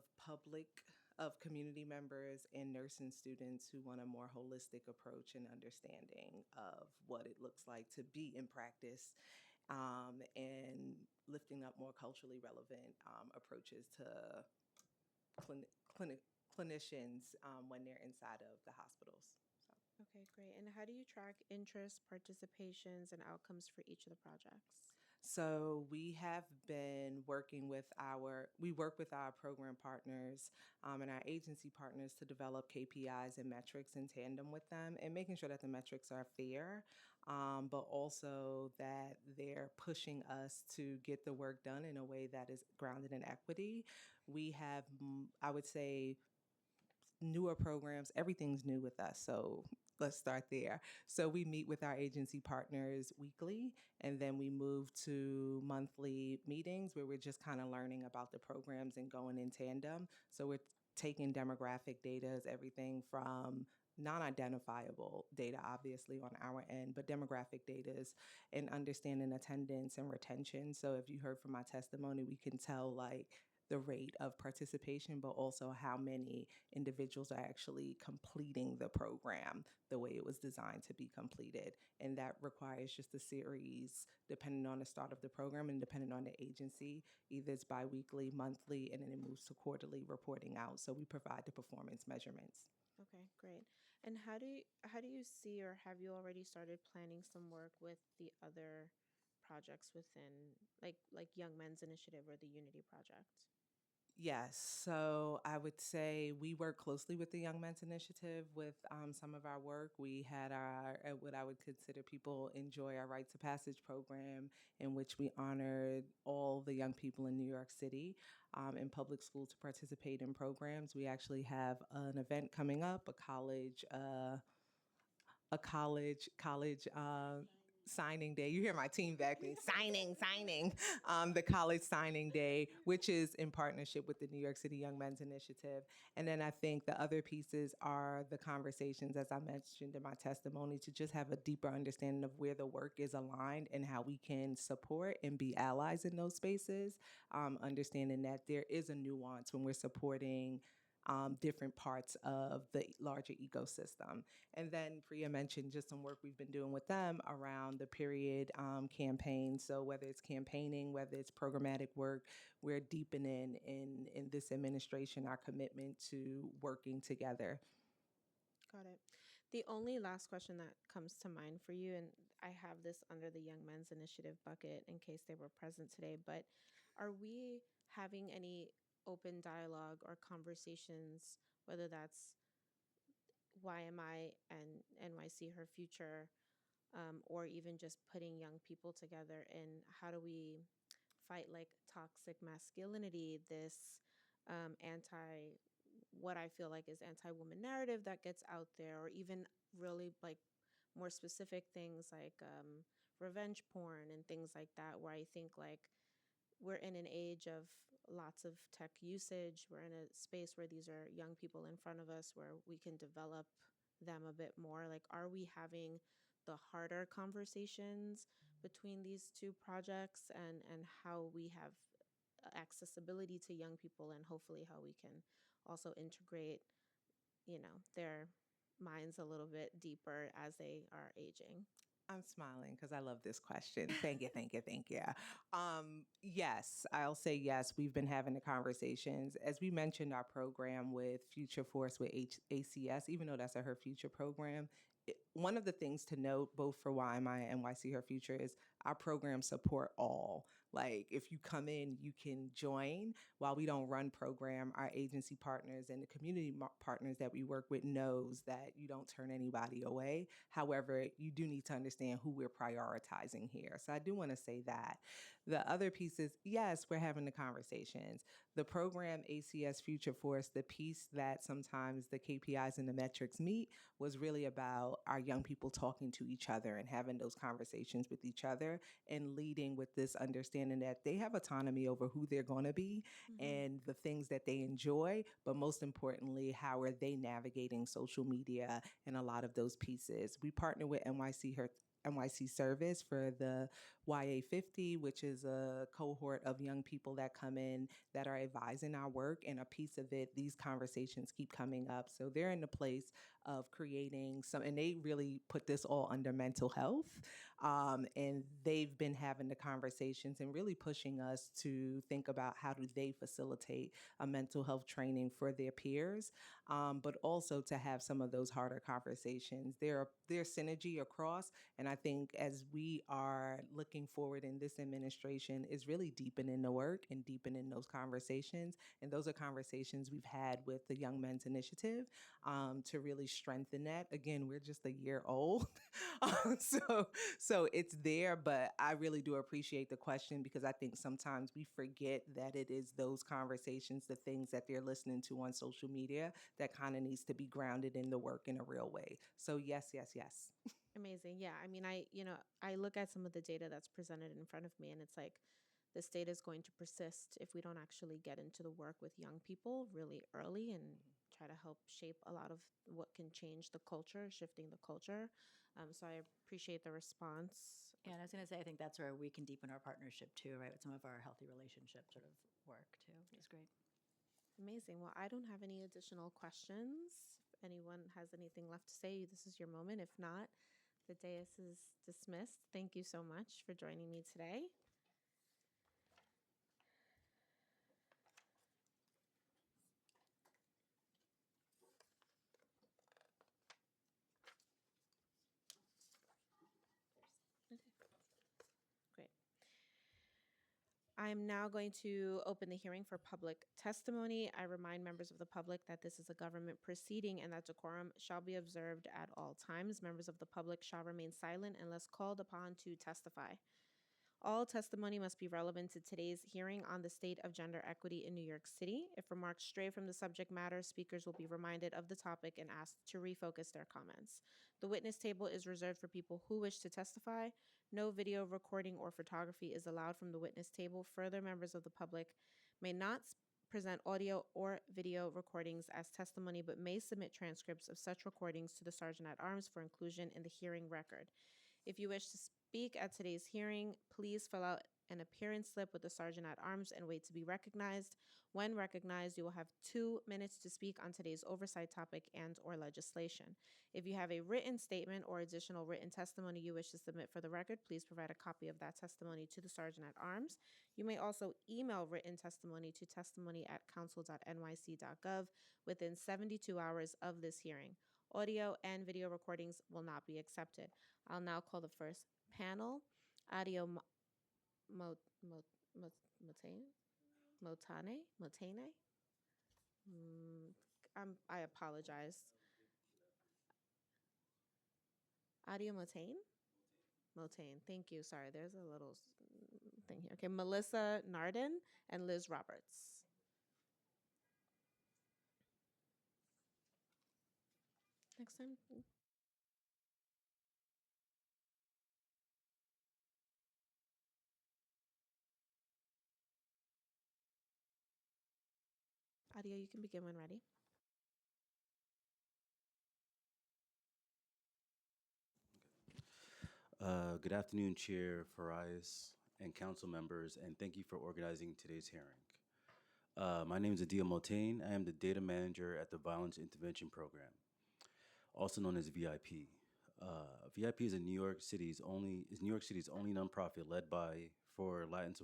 community members and nursing students who want a more holistic approach and understanding of what it looks like to be in practice, and lifting up more culturally relevant approaches to clinicians when they're inside of the hospitals. So. Okay, great. And how do you track interest, participations, and outcomes for each of the projects? So we have been working with we work with our program partners and our agency partners to develop KPIs and metrics in tandem with them, and making sure that the metrics are fair, but also that they're pushing us to get the work done in a way that is grounded in equity. We have, I would say, newer programs. Everything's new with us. So let's start there. So we meet with our agency partners weekly, and then we move to monthly meetings where we're just kind of learning about the programs and going in tandem. So we're taking demographic data as everything from non-identifiable data, obviously, on our end, but demographic data and understanding attendance and retention. So if you heard from my testimony, we can tell like the rate of participation, but also how many individuals are actually completing the program the way it was designed to be completed. And that requires just a series, depending on the start of the program and depending on the agency. Either it's biweekly, monthly, and then it moves to quarterly reporting out. So we provide the performance measurements. Okay, great. And how do you see, or have you already started planning some work with the other projects within like Young Men's Initiative or the Unity Project? Yes, so I would say we work closely with the Young Men's Initiative with some of our work. We had our, what I would consider people enjoy our Rite to Passage program, in which we honored all the young people in New York City in public school to participate in programs. We actually have an event coming up, a college signing day. You hear my team back me, signing. The college signing day, which is in partnership with the New York City Young Men's Initiative. And then I think the other pieces are the conversations, as I mentioned in my testimony, to just have a deeper understanding of where the work is aligned and how we can support and be allies in those spaces. Understanding that there is a nuance when we're supporting different parts of the larger ecosystem. And then Priya mentioned just some work we've been doing with them around the period campaign. So whether it's campaigning, whether it's programmatic work, we're deepening in this administration our commitment to working together. Got it. The only last question that comes to mind for you, and I have this under the Young Men's Initiative bucket in case they were present today, but are we having any open dialogue or conversations, whether that's YMI and NYC Her Future, or even just putting young people together in how do we fight like toxic masculinity, this what I feel like is anti-woman narrative that gets out there, or even really like more specific things like revenge porn and things like that, where I think like we're in an age of lots of tech usage. We're in a space where these are young people in front of us where we can develop them a bit more. Like, are we having the harder conversations between these two projects, and how we have accessibility to young people, and hopefully how we can also integrate, their minds a little bit deeper as they are aging? I'm smiling because I love this question. Thank you. Yes, I'll say yes. We've been having the conversations. As we mentioned, our program with Future Force with ACS, even though that's a Her Future program, one of the things to note, both for YMI and NYC Her Future, is our programs support all. Like, if you come in, you can join. While we don't run program, our agency partners and the community partners that we work with knows that you don't turn anybody away. However, you do need to understand who we're prioritizing here. So I do want to say that. The other piece is, yes, we're having the conversations. The program ACS Future Force, the piece that sometimes the KPIs and the metrics meet, was really about our young people talking to each other and having those conversations with each other and leading with this understanding that they have autonomy over who they're going to be and the things that they enjoy, but most importantly, how are they navigating social media and a lot of those pieces. We partner with NYC Service for the YA 50, which is a cohort of young people that come in that are advising our work. And a piece of it, these conversations keep coming up. So they're in the place of creating some, and they really put this all under mental health. And they've been having the conversations and really pushing us to think about how do they facilitate a mental health training for their peers, but also to have some of those harder conversations. There's synergy across, and I think as we are looking forward in this administration is really deepening the work and deepening those conversations. And those are conversations we've had with the Young Men's Initiative to really strengthen that. Again, we're just a year old. So it's there, but I really do appreciate the question because I think sometimes we forget that it is those conversations, the things that they're listening to on social media that kind of needs to be grounded in the work in a real way. So yes, yes, yes. Amazing. Yeah. I mean, I look at some of the data that's presented in front of me, and it's like this data is going to persist if we don't actually get into the work with young people really early and try to help shape a lot of what can change the culture, shifting the culture. So I appreciate the response. Yeah, and I was going to say, I think that's where we can deepen our partnership too, right? With some of our healthy relationship sort of work too, which is great. Amazing. Well, I don't have any additional questions. If anyone has anything left to say, this is your moment. If not, the dais is dismissed. Thank you so much for joining me today. Great. I'm now going to open the hearing for public testimony. I remind members of the public that this is a government proceeding and that decorum shall be observed at all times. Members of the public shall remain silent unless called upon to testify. All testimony must be relevant to today's hearing on the state of gender equity in New York City. If remarks stray from the subject matter, speakers will be reminded of the topic and asked to refocus their comments. The witness table is reserved for people who wish to testify. No video recording or photography is allowed from the witness table. Further, members of the public may not present audio or video recordings as testimony, but may submit transcripts of such recordings to the Sergeant at Arms for inclusion in the hearing record. If you wish to speak at today's hearing, please fill out an appearance slip with the Sergeant at Arms and wait to be recognized. When recognized, you will have 2 minutes to speak on today's oversight topic and or legislation. If you have a written statement or additional written testimony you wish to submit for the record, please provide a copy of that testimony to the Sergeant at Arms. You may also email written testimony to testimony@council.nyc.gov within 72 hours of this hearing. Audio and video recordings will not be accepted. I'll now call the first panel. Adio Motane? I apologize. Adio Motane? Motane. Thank you. Sorry, there's a little thing here. Okay, Melissa Narden and Liz Roberts. Next time. Adio, you can begin when ready. Good afternoon, Chair Farias and council members, and thank you for organizing today's hearing. My name is Adia Motain. I am the data manager at the Violence Intervention Program, also known as VIP. VIP is New York City's only nonprofit led by and for Latin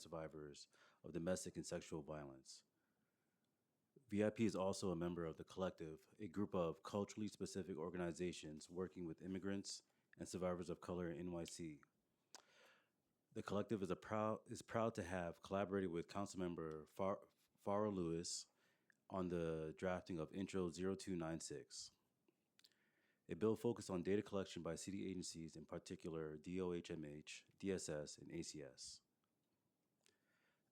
survivors of domestic and sexual violence. VIP is also a member of The Collective, a group of culturally specific organizations working with immigrants and survivors of color in NYC. The collective is proud to have collaborated with Councilmember Farrell Lewis on the drafting of Intro 0296, a bill focused on data collection by city agencies, in particular DOHMH, DSS, and ACS.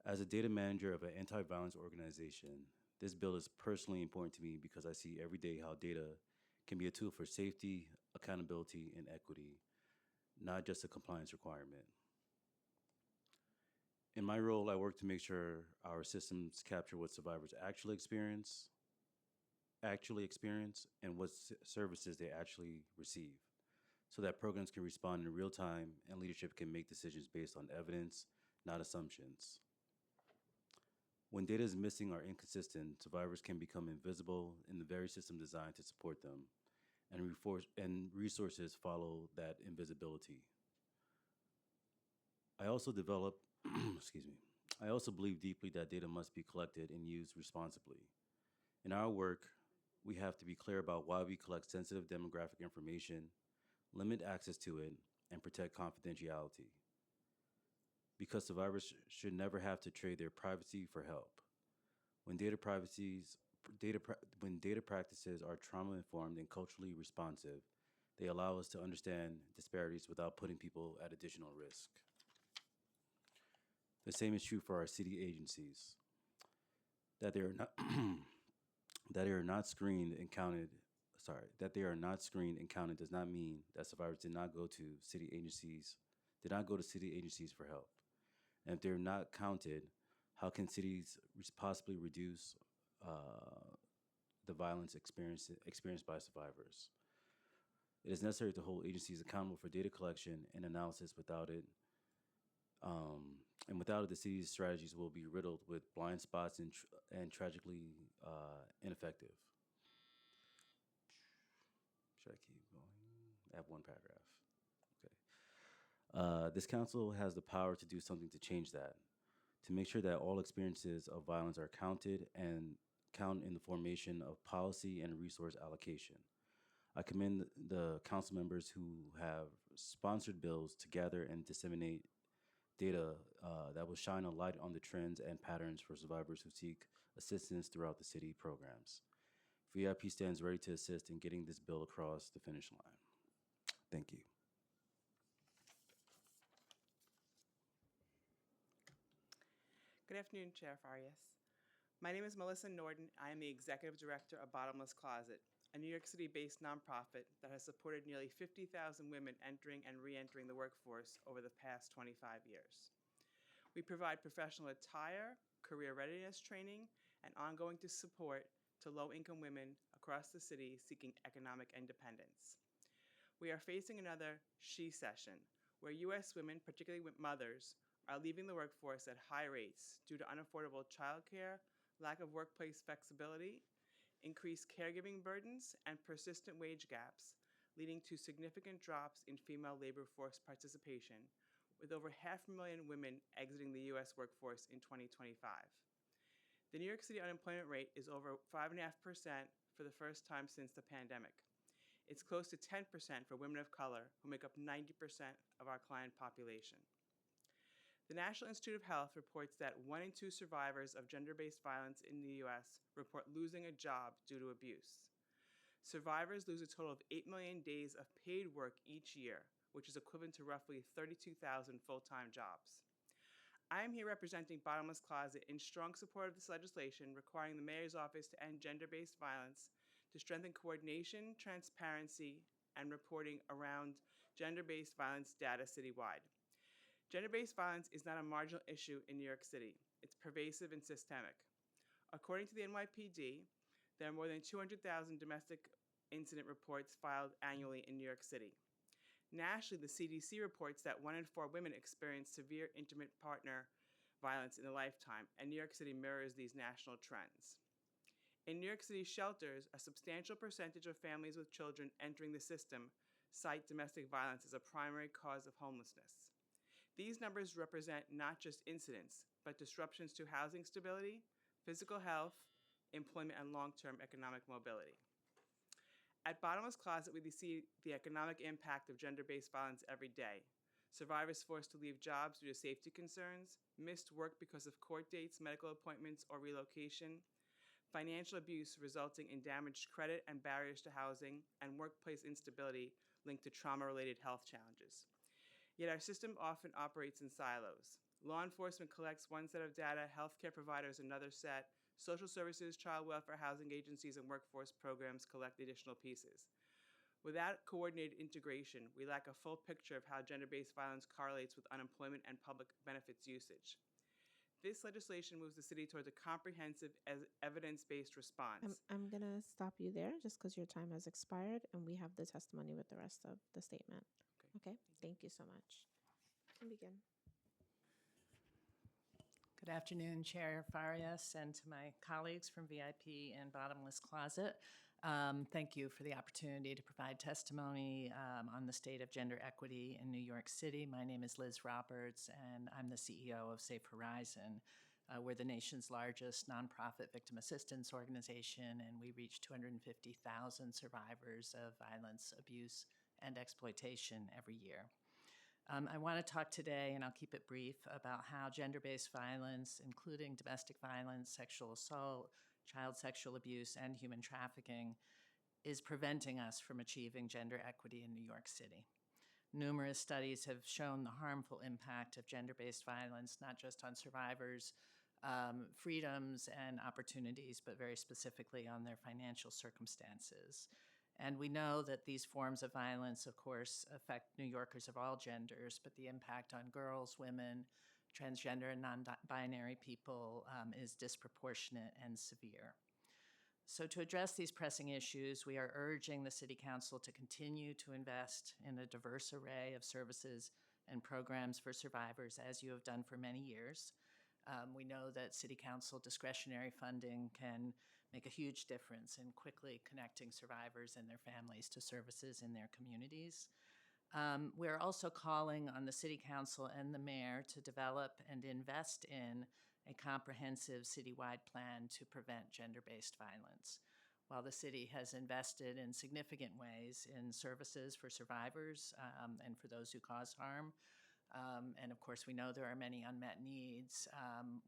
As a data manager of an anti-violence organization, this bill is personally important to me because I see every day how data can be a tool for safety, accountability, and equity, not just a compliance requirement. In my role, I work to make sure our systems capture what survivors actually experience and what services they actually receive, so that programs can respond in real time and leadership can make decisions based on evidence, not assumptions. When data is missing or inconsistent, survivors can become invisible in the very system designed to support them, and resources follow that invisibility. I also develop, excuse me, I also believe deeply that data must be collected and used responsibly. In our work, we have to be clear about why we collect sensitive demographic information, limit access to it, and protect confidentiality. Because survivors should never have to trade their privacy for help. When when data practices are trauma informed and culturally responsive, they allow us to understand disparities without putting people at additional risk. The same is true for our city agencies. That they are not that they are not screened and counted. Sorry, that they are not screened and counted does not mean that survivors did not go to city agencies for help. And if they're not counted, how can cities possibly reduce the violence experienced by survivors? It is necessary to hold agencies accountable for data collection and analysis. Without it, the city's strategies will be riddled with blind spots and tragically ineffective. Should I keep going? I have one paragraph. Okay. This council has the power to do something to change that, to make sure that all experiences of violence are counted and count in the formation of policy and resource allocation. I commend the council members who have sponsored bills to gather and disseminate data that will shine a light on the trends and patterns for survivors who seek assistance throughout the city programs. VIP stands ready to assist in getting this bill across the finish line. Thank you. Good afternoon, Chair Farias. My name is Melissa Norden. I am the Executive Director of Bottomless Closet, a New York City-based nonprofit that has supported nearly 50,000 women entering and re-entering the workforce over the past 25 years. We provide professional attire, career readiness training, and ongoing support to low-income women across the city seeking economic independence. We are facing another She Session, where U.S. women, particularly mothers, are leaving the workforce at high rates due to unaffordable childcare, lack of workplace flexibility, increased caregiving burdens, and persistent wage gaps, leading to significant drops in female labor force participation, with over 500,000 women exiting the U.S. workforce in 2025. The New York City unemployment rate is over 5.5% for the first time since the pandemic. It's close to 10% for women of color, who make up 90% of our client population. The National Institute of Health reports that 1 in 2 survivors of gender-based violence in the U.S. report losing a job due to abuse. Survivors lose a total of 8 million days of paid work each year, which is equivalent to roughly 32,000 full-time jobs. I am here representing Bottomless Closet in strong support of this legislation requiring the Mayor's Office to end gender-based violence, to strengthen coordination, transparency, and reporting around gender-based violence data citywide. Gender-based violence is not a marginal issue in New York City. It's pervasive and systemic. According to the NYPD, there are more than 200,000 domestic incident reports filed annually in New York City. Nationally, the CDC reports that 1 in 4 women experience severe intimate partner violence in a lifetime, and New York City mirrors these national trends. In New York City shelters, a substantial percentage of families with children entering the system cite domestic violence as a primary cause of homelessness. These numbers represent not just incidents, but disruptions to housing stability, physical health, employment, and long-term economic mobility. At Bottomless Closet, we see the economic impact of gender-based violence every day. survivors forced to leave jobs due to safety concerns, missed work because of court dates, medical appointments, or relocation, financial abuse resulting in damaged credit and barriers to housing, and workplace instability linked to trauma-related health challenges. Yet our system often operates in silos. Law enforcement collects one set of data, healthcare providers another set, social services, child welfare, housing agencies, and workforce programs collect additional pieces. Without coordinated integration, we lack a full picture of how gender-based violence correlates with unemployment and public benefits usage. This legislation moves the city towards a comprehensive, evidence-based response. I'm going to stop you there just because your time has expired and we have the testimony with the rest of the statement. Okay, thank you so much. You can begin. Good afternoon, Chair Farias, and to my colleagues from VIP and Bottomless Closet. Thank you for the opportunity to provide testimony on the state of gender equity in New York City. My name is Liz Roberts, and I'm the CEO of Safe Horizon. We're the nation's largest nonprofit victim assistance organization, and we reach 250,000 survivors of violence, abuse, and exploitation every year. I want to talk today, and I'll keep it brief, about how gender-based violence, including domestic violence, sexual assault, child sexual abuse, and human trafficking, is preventing us from achieving gender equity in New York City. Numerous studies have shown the harmful impact of gender-based violence, not just on survivors' freedoms and opportunities, but very specifically on their financial circumstances. And we know that these forms of violence, of course, affect New Yorkers of all genders, but the impact on girls, women, transgender and non-binary people is disproportionate and severe. So to address these pressing issues, we are urging the City Council to continue to invest in a diverse array of services and programs for survivors, as you have done for many years. We know that City Council discretionary funding can make a huge difference in quickly connecting survivors and their families to services in their communities. We're also calling on the City Council and the Mayor to develop and invest in a comprehensive citywide plan to prevent gender-based violence. While the city has invested in significant ways in services for survivors and for those who cause harm, and of course, we know there are many unmet needs.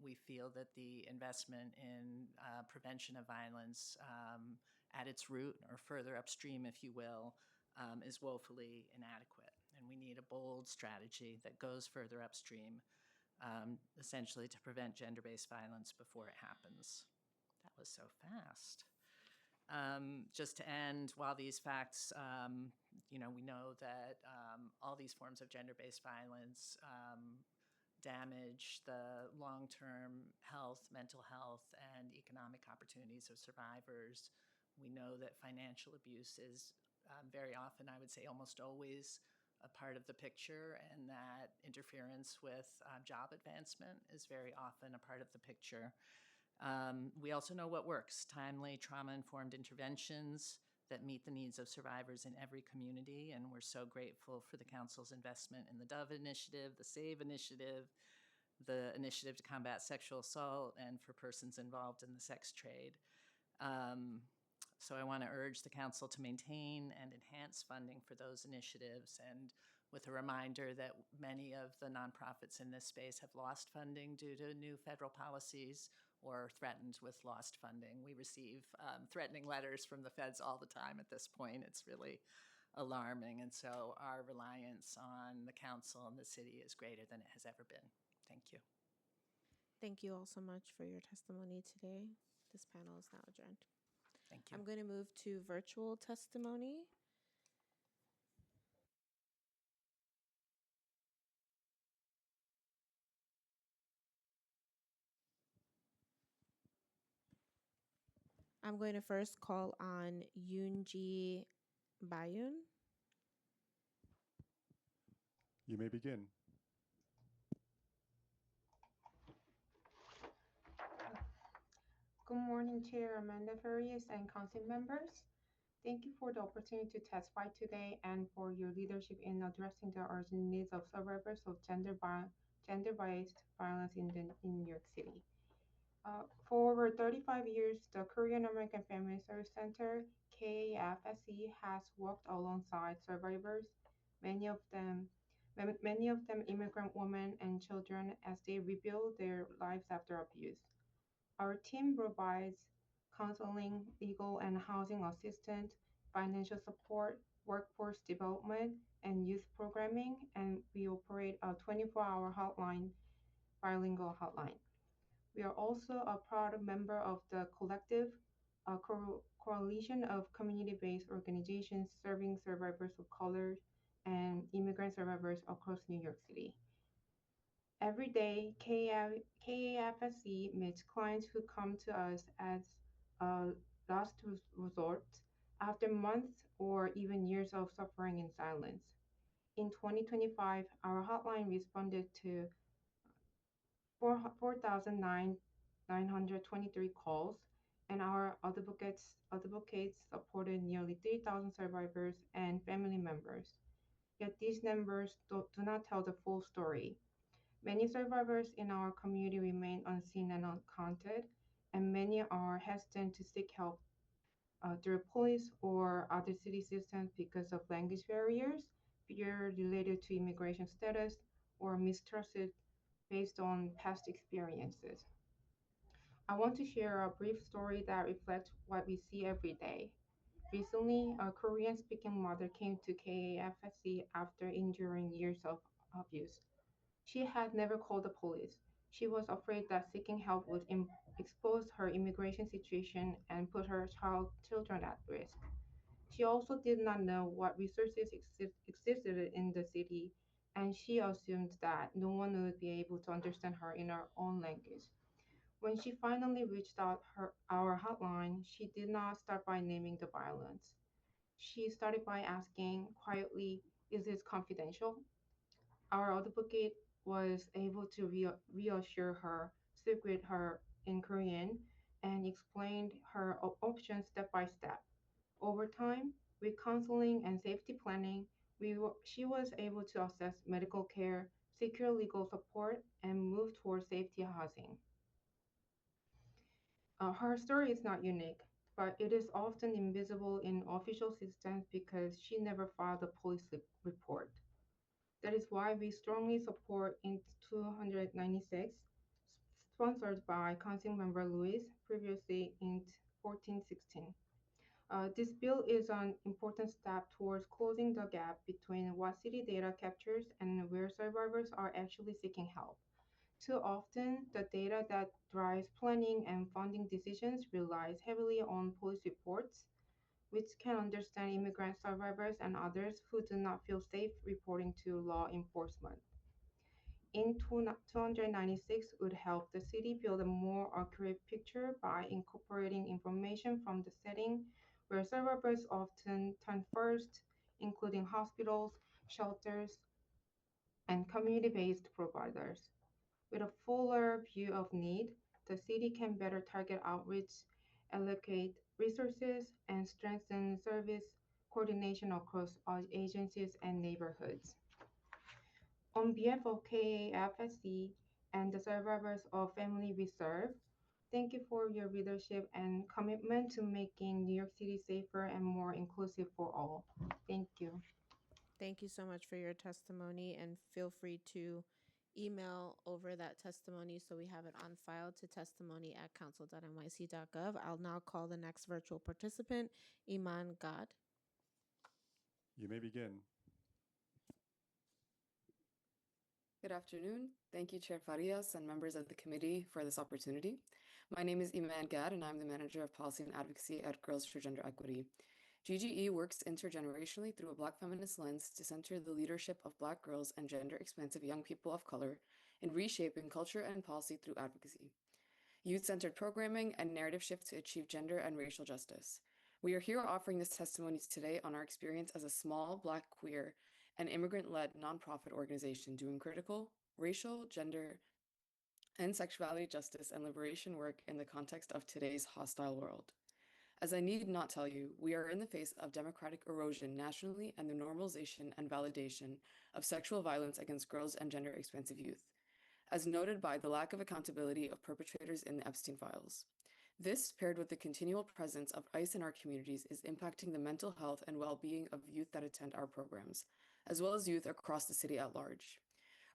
We feel that the investment in prevention of violence at its root, or further upstream, if you will, is woefully inadequate. And we need a bold strategy that goes further upstream, essentially to prevent gender-based violence before it happens. That was so fast. Just to end, while these facts, we know that all these forms of gender-based violence damage the long-term health, mental health, and economic opportunities of survivors. We know that financial abuse is very often, I would say almost always, a part of the picture, and that interference with job advancement is very often a part of the picture. We also know what works: timely, trauma-informed interventions that meet the needs of survivors in every community, and we're so grateful for the Council's investment in the DOVE Initiative, the SAVE Initiative, the Initiative to Combat Sexual Assault, and for persons involved in the sex trade. So I want to urge the Council to maintain and enhance funding for those initiatives, and with a reminder that many of the nonprofits in this space have lost funding due to new federal policies or threatened with lost funding. We receive threatening letters from the feds all the time at this point. It's really alarming, and so our reliance on the Council and the city is greater than it has ever been. Thank you. Thank you all so much for your testimony today. This panel is now adjourned. Thank you. I'm going to move to virtual testimony. I'm going to first call on Yoonji Bayun. You may begin. Good morning, Chair Amanda Farias and council members. Thank you for the opportunity to testify today and for your leadership in addressing the urgent needs of survivors of gender-based violence in New York City. For over 35 years, the Korean American Family Service Center, KAFSC, has worked alongside survivors, many of many of them immigrant women and children, as they rebuild their lives after abuse. Our team provides counseling, legal and housing assistance, financial support, workforce development, and youth programming, and we operate a 24-hour hotline, bilingual hotline. We are also a proud member of the collective coalition of community-based organizations serving survivors of color and immigrant survivors across New York City. Every day, KAFSC meets clients who come to us as a last resort after months or even years of suffering in silence. In 2025, our hotline responded to 4,923 calls, and our advocates supported nearly 3,000 survivors and family members. Yet these numbers do not tell the full story. Many survivors in our community remain unseen and uncounted, and many are hesitant to seek help through police or other city systems because of language barriers, fear related to immigration status, or mistrust based on past experiences. I want to share a brief story that reflects what we see every day. Recently, a Korean speaking mother came to KAFSC after enduring years of abuse. She had never called the police. She was afraid that seeking help would expose her immigration situation and put her children at risk. She also did not know what resources existed in the city, and she assumed that no one would be able to understand her in her own language. When she finally reached our hotline, she did not start by naming the violence. She started by asking quietly, "Is this confidential?" Our advocate was able to reassure her, speak with her in Korean, and explained her options step by step. Over time, with counseling and safety planning, she was able to access medical care, secure legal support, and move towards safety housing. Her story is not unique, but it is often invisible in official systems because she never filed a police report. That is why we strongly support in 296, sponsored by Council Member Lewis, previously in 1416. This bill is an important step towards closing the gap between what city data captures and where survivors are actually seeking help. Too often, the data that drives planning and funding decisions relies heavily on police reports, which can understand immigrant survivors and others who do not feel safe reporting to law enforcement. In 296 would help the city build a more accurate picture by incorporating information from the setting where survivors often turn first, including hospitals, shelters, and community-based providers. With a fuller view of need, the city can better target outreach, allocate resources, and strengthen service coordination across all agencies and neighborhoods. On behalf of KAFSC and the survivors of family we serve, thank you for your leadership and commitment to making New York City safer and more inclusive for all. Thank you. Thank you so much for your testimony, and feel free to email over that testimony so we have it on file to testimony@council.nyc.gov. I'll now call the next virtual participant, Iman Gad. You may begin. Good afternoon. Thank you, Chair Farias and members of the committee for this opportunity. My name is Iman Gad, and I'm the Manager of Policy and Advocacy at Girls for Gender Equity. GGE works intergenerationally through a Black feminist lens to center the leadership of Black girls and gender-expansive young people of color in reshaping culture and policy through advocacy, youth-centered programming, and narrative shift to achieve gender and racial justice. We are here offering this testimony today on our experience as a small Black, queer, and immigrant-led nonprofit organization doing critical racial, gender, and sexuality justice and liberation work in the context of today's hostile world. As I need not tell you, we are in the face of democratic erosion nationally and the normalization and validation of sexual violence against girls and gender-expansive youth, as noted by the lack of accountability of perpetrators in the Epstein files. This, paired with the continual presence of ICE in our communities, is impacting the mental health and well-being of youth that attend our programs, as well as youth across the city at large.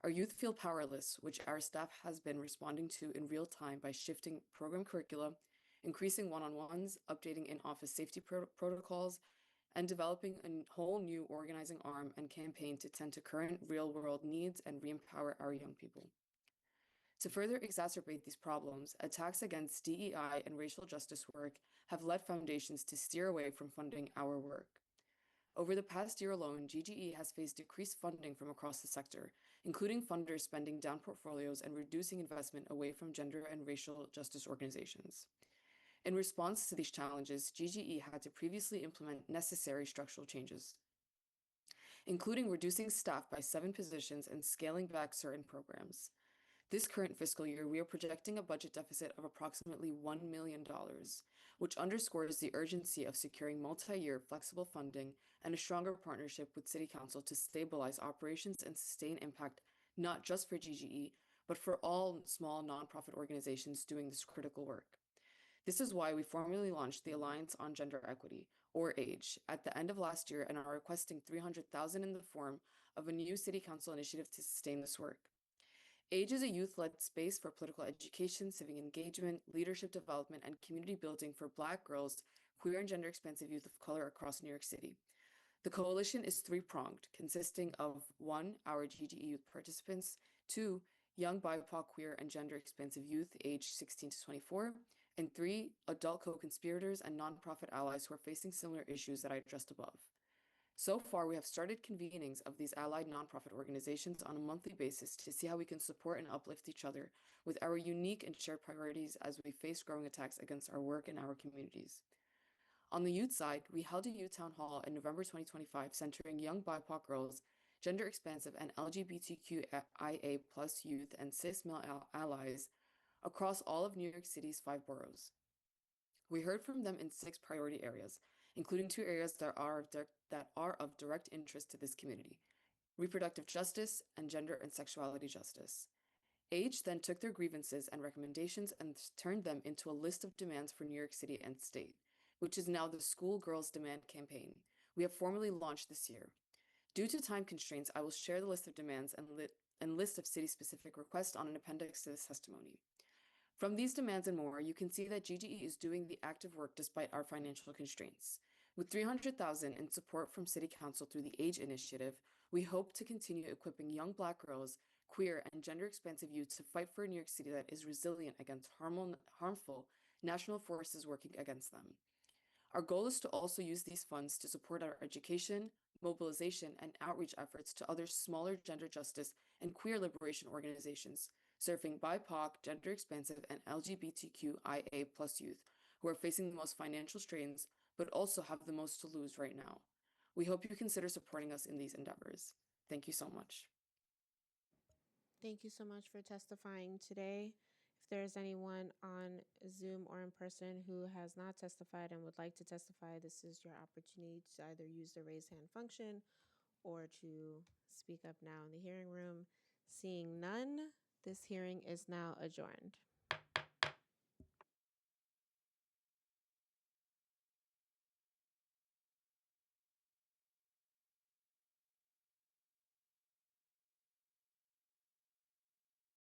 Our youth feel powerless, which our staff has been responding to in real time by shifting program curricula, increasing one-on-ones, updating in-office safety protocols, and developing a whole new organizing arm and campaign to tend to current real-world needs and re-empower our young people. To further exacerbate these problems, attacks against DEI and racial justice work have led foundations to steer away from funding our work. Over the past year alone, GGE has faced decreased funding from across the sector, including funders spending down portfolios and reducing investment away from gender and racial justice organizations. In response to these challenges, GGE had to previously implement necessary structural changes, including reducing staff by 7 positions and scaling back certain programs. This current fiscal year, we are projecting a budget deficit of approximately $1 million, which underscores the urgency of securing multi-year flexible funding and a stronger partnership with City Council to stabilize operations and sustain impact not just for GGE, but for all small nonprofit organizations doing this critical work. This is why we formally launched the Alliance on Gender Equity, or AGE, at the end of last year and are requesting $300,000 in the form of a new City Council initiative to sustain this work. AGE is a youth-led space for political education, civic engagement, leadership development, and community building for Black girls, queer and gender-expansive youth of color across New York City. The coalition is three-pronged, consisting of 1, our GGE youth participants, 2, young BIPOC, queer, and gender-expansive youth aged 16 to 24, and 3, adult co-conspirators and nonprofit allies who are facing similar issues that I addressed above. So far, we have started convenings of these allied nonprofit organizations on a monthly basis to see how we can support and uplift each other with our unique and shared priorities as we face growing attacks against our work and our communities. On the youth side, we held a youth town hall in November 2025 centering young BIPOC girls, gender-expansive and LGBTQIA+ youth and cis male allies across all of New York City's 5 boroughs. We heard from them in 6 priority areas, including 2 areas that are of direct interest to this community: reproductive justice and gender and sexuality justice. AGE then took their grievances and recommendations and turned them into a list of demands for New York City and state, which is now the School Girls Demand Campaign we have formally launched this year. Due to time constraints, I will share the list of demands and list of city-specific requests on an appendix to this testimony. From these demands and more, you can see that GGE is doing the active work despite our financial constraints. With $300,000 in support from City Council through the AGE initiative, we hope to continue equipping young Black girls, queer, and gender-expansive youth to fight for a New York City that is resilient against harmful national forces working against them. Our goal is to also use these funds to support our education, mobilization, and outreach efforts to other smaller gender justice and queer liberation organizations, serving BIPOC, gender-expansive, and LGBTQIA+ youth who are facing the most financial strains but also have the most to lose right now. We hope you consider supporting us in these endeavors. Thank you so much. Thank you so much for testifying today. If there is anyone on Zoom or in person who has not testified and would like to testify, this is your opportunity to either use the raise hand function or to speak up now in the hearing room. Seeing none, this hearing is now adjourned.